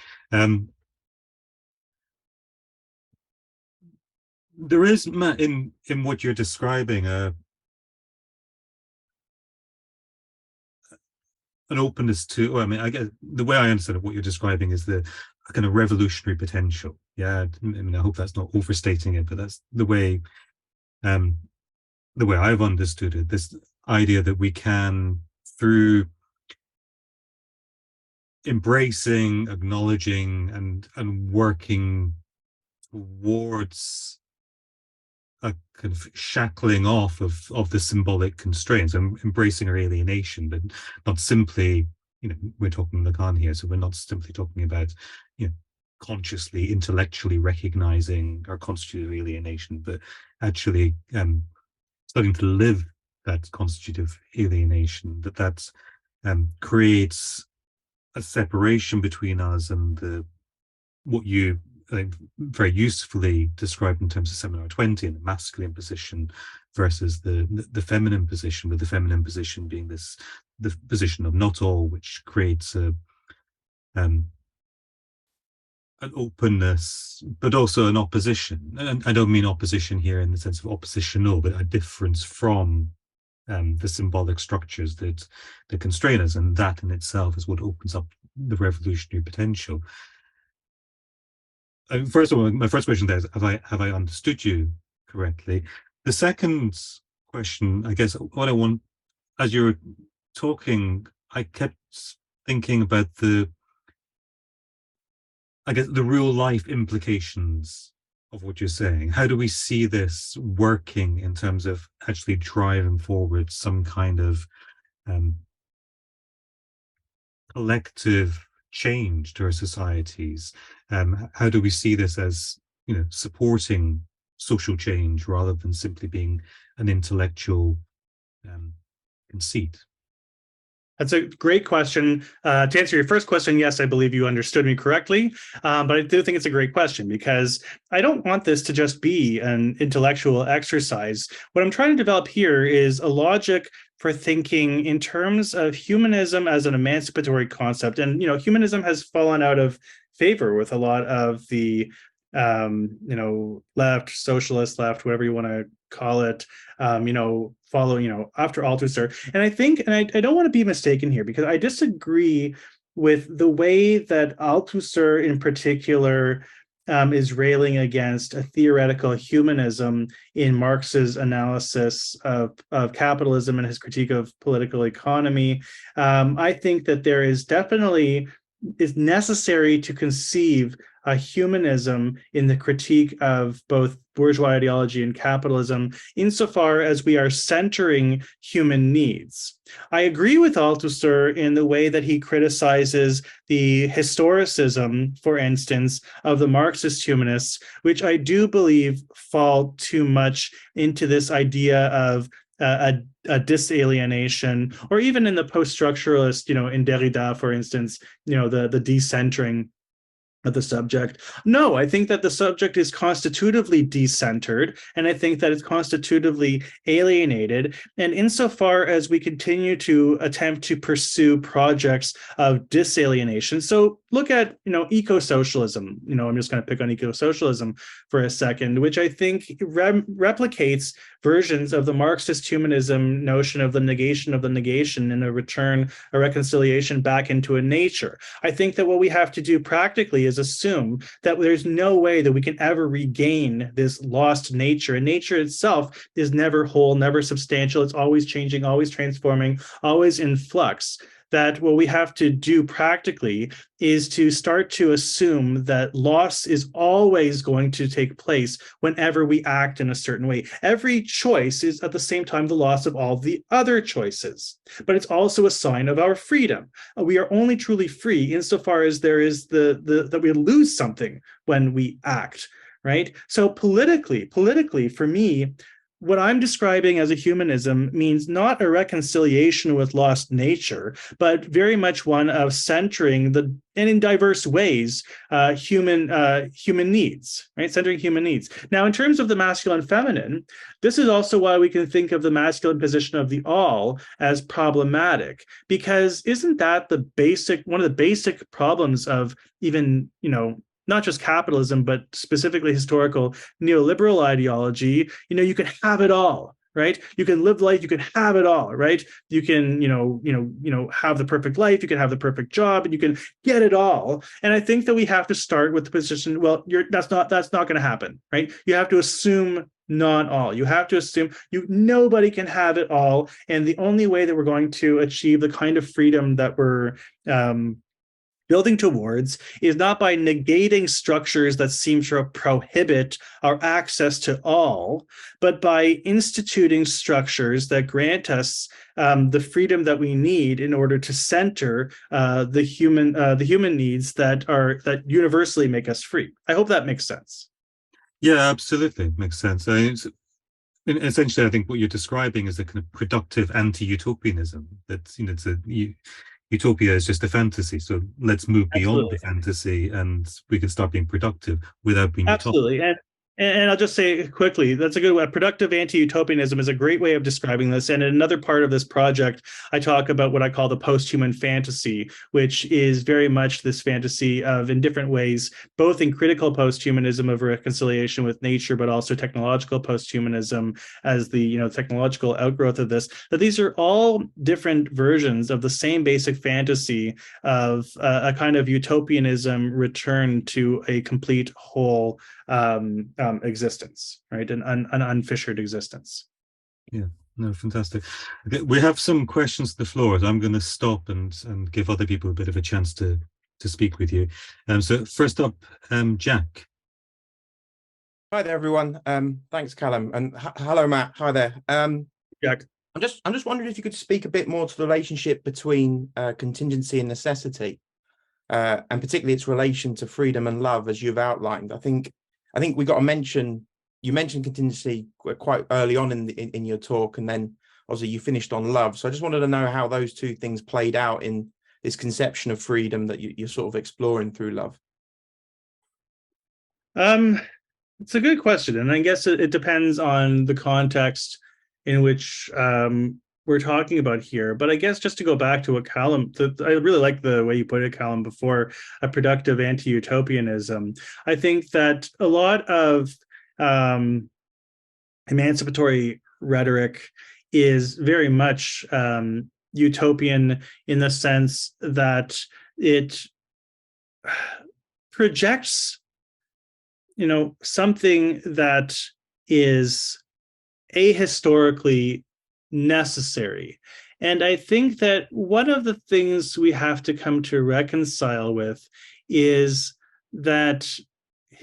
There is, Matt, in what you're describing, an openness to, well, I mean, I guess the way I understand it, what you're describing is the kind of revolutionary potential. Yeah, I mean, I hope that's not overstating it, but that's the way I've understood it. This idea that we can, through embracing, acknowledging, and working towards a kind of shackling off of the symbolic constraints and embracing our alienation, but not simply, we're talking Lacan here, so we're not simply talking about, consciously, intellectually recognizing our constitutive alienation, but actually starting to live that constitutive alienation, that creates a separation between us and what you, I think, very usefully described in terms of Seminar 20 and the masculine position versus the feminine position, with the feminine position being the position of not all, which creates an openness, but also an opposition. And I don't mean opposition here in the sense of oppositional, but a difference from the symbolic structures that constrain us, and that in itself is what opens up the revolutionary potential. First of all, my first question there is, have I understood you correctly? The second question, I guess, what I want, as you were talking, I kept thinking about the real life implications of what you're saying. How do we see this working in terms of actually driving forward some kind of collective change to our societies? How do we see this as, supporting social change rather than simply being an intellectual conceit? That's a great question. To answer your first question, yes, I believe you understood me correctly. But I do think it's a great question, because I don't want this to just be an intellectual exercise. What I'm trying to develop here is a logic for thinking in terms of humanism as an emancipatory concept. And, humanism has fallen out of favor with a lot of the left, socialist left, whatever you want to call it, follow, after Althusser. And I think, and I don't want to be mistaken here, because I disagree with the way that Althusser in particular is railing against a theoretical humanism in Marx's analysis of capitalism and his critique of political economy. I think that there is definitely necessary to conceive a humanism in the critique of both bourgeois ideology and capitalism, insofar as we are centering human needs. I agree with Althusser in the way that he criticizes the historicism, for instance, of the Marxist humanists, which I do believe fall too much into this idea of a disalienation, or even in the post-structuralist, in Derrida, for instance, the decentering of the subject. No, I think that the subject is constitutively decentered, and I think that it's constitutively alienated. And insofar as we continue to attempt to pursue projects of disalienation, so look at, eco-socialism. I'm just going to pick on eco-socialism for a second, which I think replicates versions of the Marxist humanism notion of the negation and a reconciliation back into a nature. I think that what we have to do practically is assume that there's no way that we can ever regain this lost nature. And nature itself is never whole, never substantial. It's always changing, always transforming, always in flux. that what we have to do practically is to start to assume that loss is always going to take place whenever we act in a certain way. Every choice is at the same time the loss of all the other choices, but it's also a sign of our freedom. We are only truly free insofar as there is that we lose something when we act, right? So politically, for me, what I'm describing as a humanism means not a reconciliation with lost nature, but very much one of centering and in diverse ways, human needs, right? Centering human needs. Now, in terms of the masculine and feminine, this is also why we can think of the masculine position of the all as problematic, because isn't that one of the basic problems of even, not just capitalism, but specifically historical neoliberal ideology? You can have it all, right? You can live life, you can have it all, right? You can, have the perfect life, you can have the perfect job, and you can get it all. And I think that we have to start with the position, well, that's not going to happen, right? You have to assume not all. You have to assume nobody can have it all. And the only way that we're going to achieve the kind of freedom that we're building towards is not by negating structures that seem to prohibit our access to all, but by instituting structures that grant us the freedom that we need in order to center the human needs that universally make us free. I hope that makes sense. Yeah, absolutely makes sense. Essentially, I think what you're describing is a kind of productive anti-utopianism. Utopia is just a fantasy, so let's move beyond the fantasy, and we can start being productive without being absolutely utopic. And I'll just say quickly, that's a good way. Productive anti-utopianism is a great way of describing this. And in another part of this project, I talk about what I call the post-human fantasy, which is very much this fantasy of, in different ways, both in critical post-humanism of reconciliation with nature, but also technological post-humanism as the technological outgrowth of this, that these are all different versions of the same basic fantasy of a kind of utopianism return to a complete whole existence, right? An unfissured existence. Yeah, no, fantastic. Okay, we have some questions to the floor, so I'm going to stop and give other people a bit of a chance to speak with you. So first up, Jack. Hi there, everyone. Thanks, Calum, and hello, Matt. Hi there. Jack. I'm just wondering if you could speak a bit more to the relationship between contingency and necessity, and particularly its relation to freedom and love, as you've outlined. I think we got to mention, you mentioned contingency quite early on in your talk, and then obviously you finished on love. So I just wanted to know how those two things played out in this conception of freedom that you're sort of exploring through love. It's a good question, and I guess it depends on the context in which we're talking about here. But I guess just to go back to what Calum, I really like the way you put it, Calum, before, a productive anti-utopianism. I think that a lot of emancipatory rhetoric is very much utopian in the sense that it projects, something that is ahistorically necessary. And I think that one of the things we have to come to reconcile with is that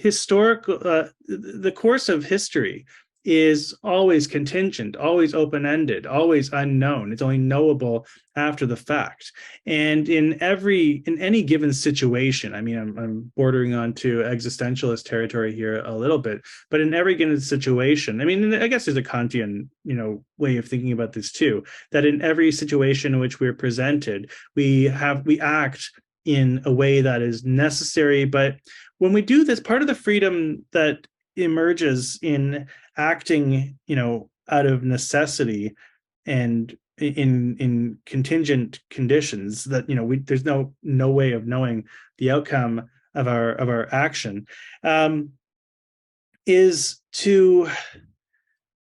the course of history is always contingent, always open-ended, always unknown. It's only knowable after the fact. And in any given situation, I mean, I'm bordering onto existentialist territory here a little bit, but in every given situation, I mean, I guess there's a Kantian, way of thinking about this too, that in every situation in which we're presented, we act in a way that is necessary. But when we do this, part of the freedom that emerges in acting, out of necessity and in contingent conditions that, there's no way of knowing the outcome of our action, is to,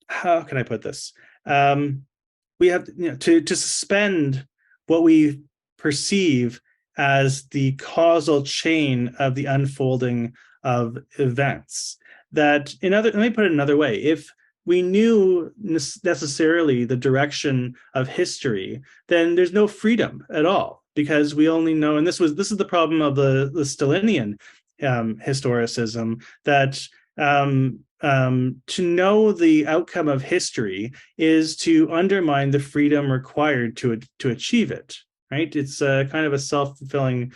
how can I put this? We have to suspend what we perceive as the causal chain of the unfolding of events. Let me put it another way. If we knew necessarily the direction of history, then there's no freedom at all, because we only know, and this is the problem of the Stalinian historicism, that to know the outcome of history is to undermine the freedom required to achieve it. Right? It's kind of a self-fulfilling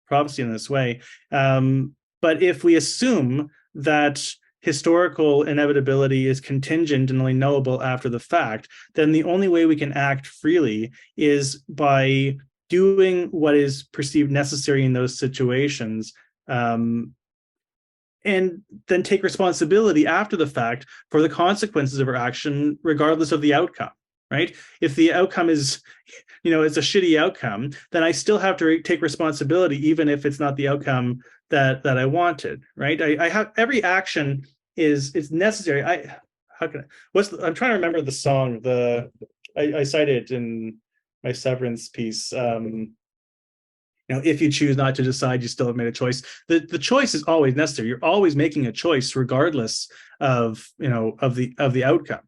prophecy in this way. But if we assume that historical inevitability is contingent and only knowable after the fact, then the only way we can act freely is by doing what is perceived necessary in those situations, and then take responsibility after the fact for the consequences of our action, regardless of the outcome. Right? If the outcome is, it's a shitty outcome, then I still have to take responsibility, even if it's not the outcome that I wanted. Right? I have, every action is necessary. I'm trying to remember the song. I cited it in my Severance piece. If you choose not to decide, you still have made a choice. The choice is always necessary. You're always making a choice, regardless of the outcome.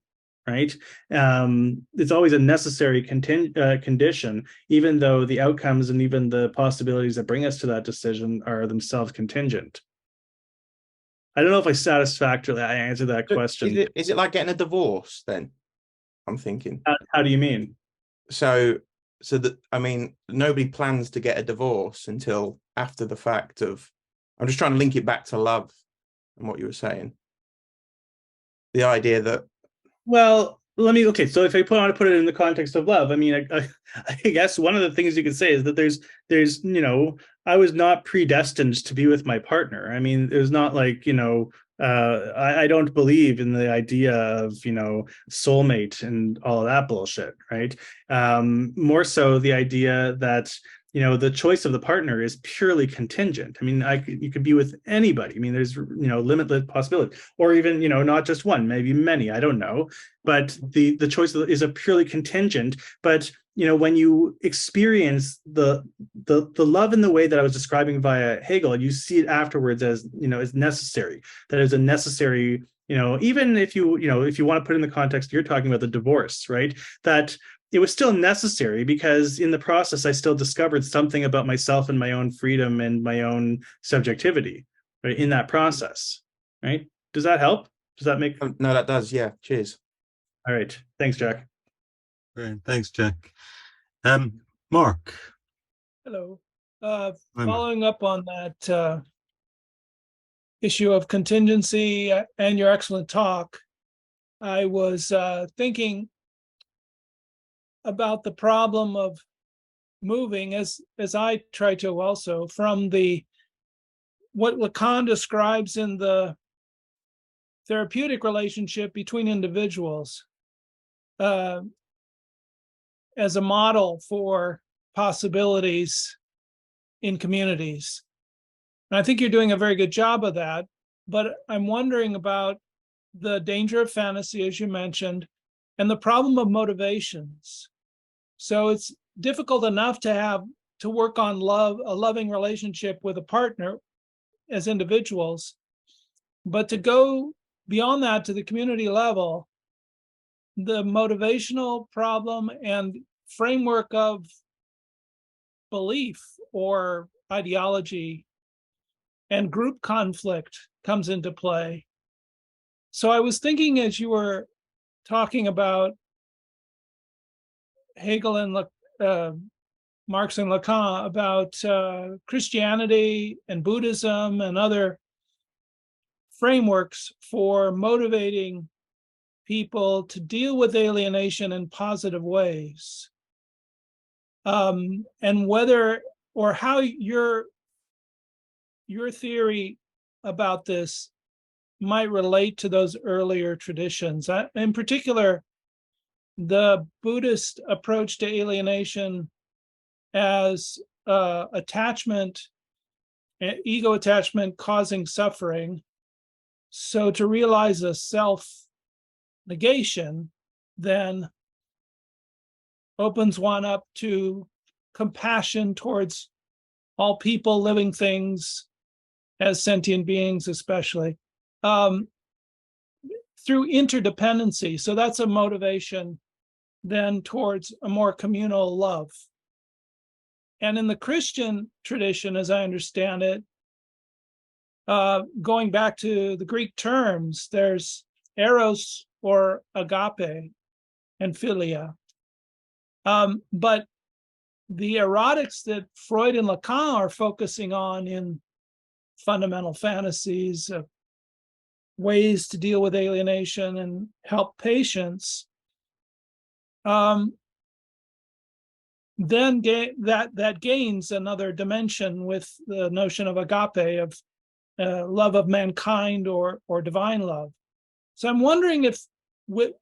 Right? It's always a necessary condition, even though the outcomes and even the possibilities that bring us to that decision are themselves contingent. I don't know if I satisfactorily answered that question. Is it like getting a divorce then? I'm thinking. How do you mean? So that, I mean, nobody plans to get a divorce until after the fact of. I'm just trying to link it back to love and what you were saying. The idea that. Well, so if I want to put it in the context of love, I mean, I guess one of the things you could say is that there's, I was not predestined to be with my partner. I mean, it was not like, I don't believe in the idea of, soulmate and all of that bullshit, right? More so the idea that, the choice of the partner is purely contingent. I mean, you could be with anybody. I mean, there's, limitless possibility, or even, not just one, maybe many, I don't know. But the choice is a purely contingent. But, when you experience the love in the way that I was describing via Hegel, you see it afterwards as, as necessary, that is a necessary, even if you want to put in the context, you're talking about the divorce, right? That it was still necessary, because in the process, I still discovered something about myself and my own freedom and my own subjectivity, right, in that process, right? Does that help? Does that make? No, that does. Yeah. Cheers. All right. Thanks, Jack. Great. Thanks, Jack. Mark. Hello. Following up on that issue of contingency and your excellent talk, I was thinking about the problem of moving, as I try to also, from what Lacan describes in the therapeutic relationship between individuals as a model for possibilities in communities. And I think you're doing a very good job of that, but I'm wondering about the danger of fantasy, as you mentioned, and the problem of motivations. So it's difficult enough to work on love, a loving relationship with a partner as individuals, but to go beyond that to the community level, the motivational problem and framework of belief or ideology and group conflict comes into play. So I was thinking, as you were talking about Hegel and Marx and Lacan, about Christianity and Buddhism and other frameworks for motivating people to deal with alienation in positive ways, and whether or how your theory about this might relate to those earlier traditions. In particular, the Buddhist approach to alienation as attachment, ego attachment causing suffering. So to realize a self-negation then opens one up to compassion towards all people, living things, as sentient beings especially. through interdependency. So that's a motivation then towards a more communal love. And in the Christian tradition, as I understand it, going back to the Greek terms, there's eros or agape and philia. But the erotics that Freud and Lacan are focusing on in fundamental fantasies, ways to deal with alienation and help patients, then that gains another dimension with the notion of agape, of love of mankind or divine love. So I'm wondering if,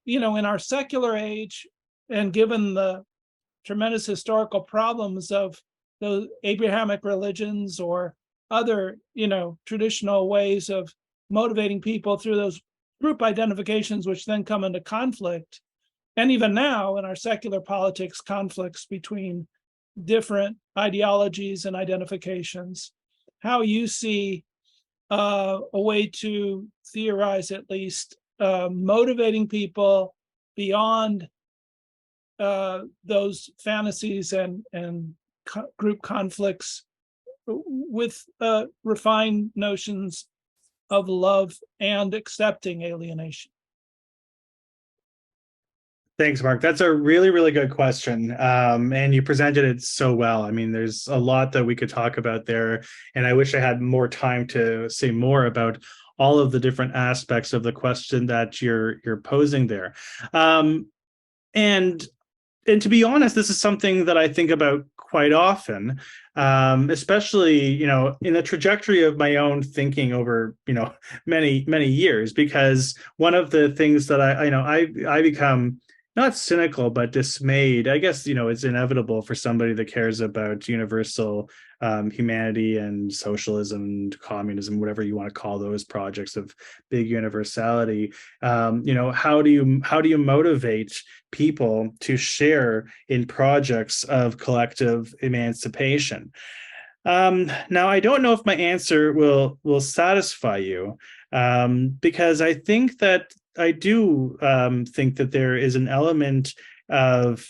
in our secular age, and given the tremendous historical problems of the Abrahamic religions or other, traditional ways of motivating people through those group identifications, which then come into conflict. And even now in our secular politics, conflicts between different ideologies and identifications, how you see a way to theorize at least motivating people beyond those fantasies and group conflicts with refined notions of love and accepting alienation. Thanks, Mark. That's a really, really good question. And you presented it so well. I mean, there's a lot that we could talk about there. And I wish I had more time to say more about all of the different aspects of the question that you're posing there. And to be honest, this is something that I think about quite often, especially, in the trajectory of my own thinking over, many, many years, because one of the things that I become not cynical, but dismayed. I guess, it's inevitable for somebody that cares about universal humanity and socialism and communism, whatever you want to call those projects of big universality. How do you motivate people to share in projects of collective emancipation? Now, I don't know if my answer will satisfy you, because I think that I do think that there is an element of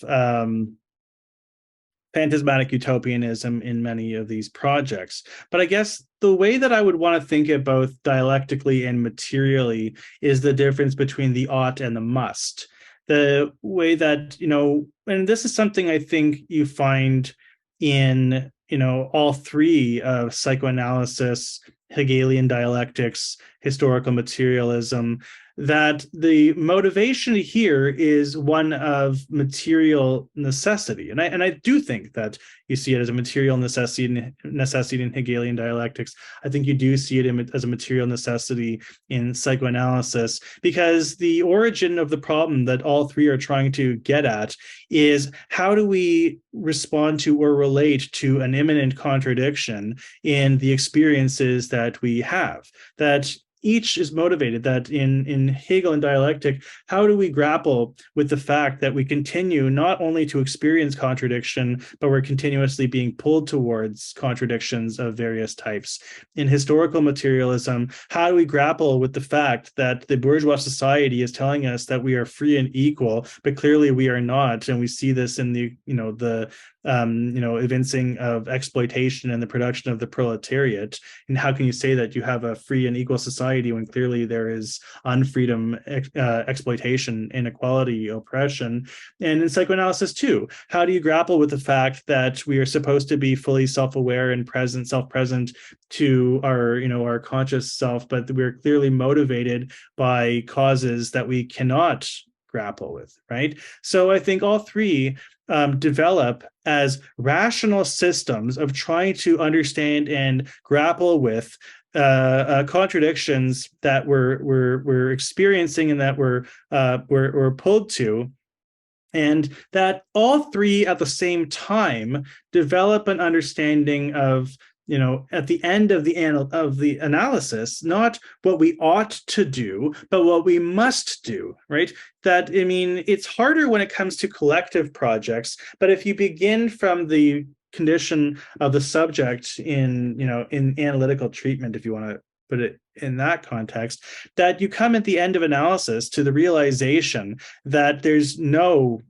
phantasmatic utopianism in many of these projects. But I guess the way that I would want to think it both dialectically and materially is the difference between the ought and the must. The way that, and this is something I think you find in, all three of psychoanalysis, Hegelian dialectics, historical materialism, that the motivation here is one of material necessity. And I do think that you see it as a material necessity in Hegelian dialectics. I think you do see it as a material necessity in psychoanalysis, because the origin of the problem that all three are trying to get at is, how do we respond to or relate to an immanent contradiction in the experiences that we have, that each is motivated, that in Hegel and dialectic, how do we grapple with the fact that we continue not only to experience contradiction, but we're continuously being pulled towards contradictions of various types? In historical materialism, how do we grapple with the fact that the bourgeois society is telling us that we are free and equal, but clearly we are not, and we see this in the evincing of exploitation and the production of the proletariat? And how can you say that you have a free and equal society when clearly there is unfreedom, exploitation, inequality, oppression? And in psychoanalysis too, how do you grapple with the fact that we are supposed to be fully self-aware and self-present to our conscious self, but we're clearly motivated by causes that we cannot grapple with, right? So I think all three develop as rational systems of trying to understand and grapple with contradictions that we're experiencing and that we're pulled to, and that all three at the same time develop an understanding of, at the end of the analysis, not what we ought to do, but what we must do, right? That, it's harder when it comes to collective projects, but if you begin from the condition of the subject in analytical treatment, if you want to put it in that context, that you come at the end of analysis to the realization that there's no,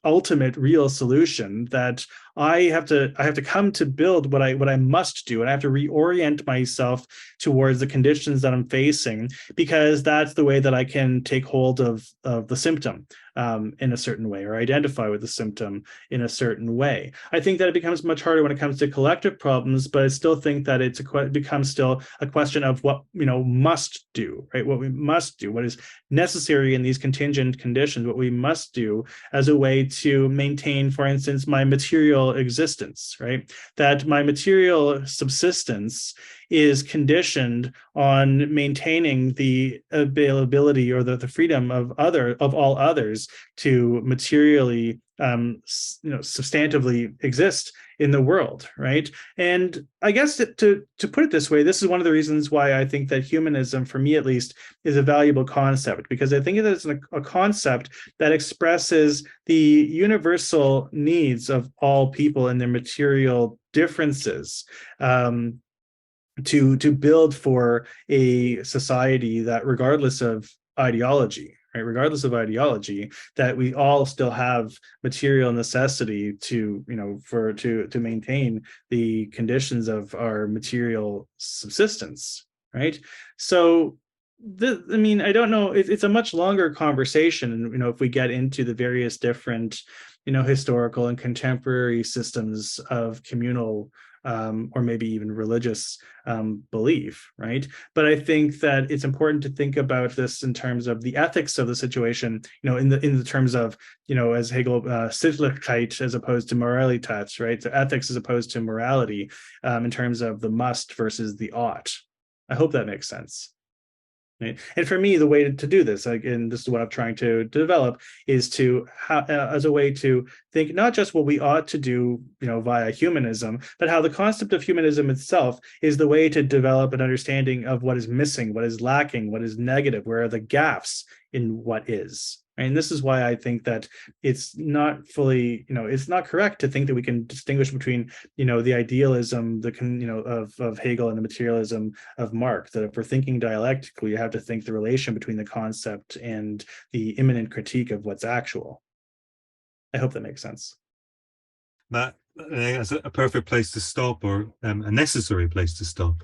ultimate real solution, that I have to come to build what I must do, and I have to reorient myself towards the conditions that I'm facing, because that's the way that I can take hold of the symptom in a certain way, or identify with the symptom in a certain way. I think that it becomes much harder when it comes to collective problems, but I still think that it becomes still a question of what must do, right? What we must do, what is necessary in these contingent conditions, what we must do as a way to maintain, for instance, my material existence, right? That my material subsistence is conditioned on maintaining the availability or the freedom of all others to materially substantively exist in the world, right? And I guess to put it this way, this is one of the reasons why I think that humanism, for me at least, is a valuable concept, because I think that it's a concept that expresses the universal needs of all people and their material differences, to build for a society that, regardless of ideology, that we all still have material necessity to maintain the conditions of our material subsistence, right? So I don't know, it's a much longer conversation, and if we get into the various different historical and contemporary systems of communal or maybe even religious belief, right? But I think that it's important to think about this in terms of the ethics of the situation, in the terms of, as Hegel, Sittlichkeit as opposed to Moralitas, right? So ethics as opposed to morality, in terms of the must versus the ought. I hope that makes sense. Right? And for me, the way to do this, and this is what I'm trying to develop, is to as a way to think not just what we ought to do, via humanism, but how the concept of humanism itself is the way to develop an understanding of what is missing, what is lacking, what is negative, where are the gaps in what is. And this is why I think that it's not fully, it's not correct to think that we can distinguish between, the idealism, of Hegel and the materialism of Marx. That if we're thinking dialectically, you have to think the relation between the concept and the immanent critique of what's actual. I hope that makes sense. That is a perfect place to stop, or a necessary place to stop.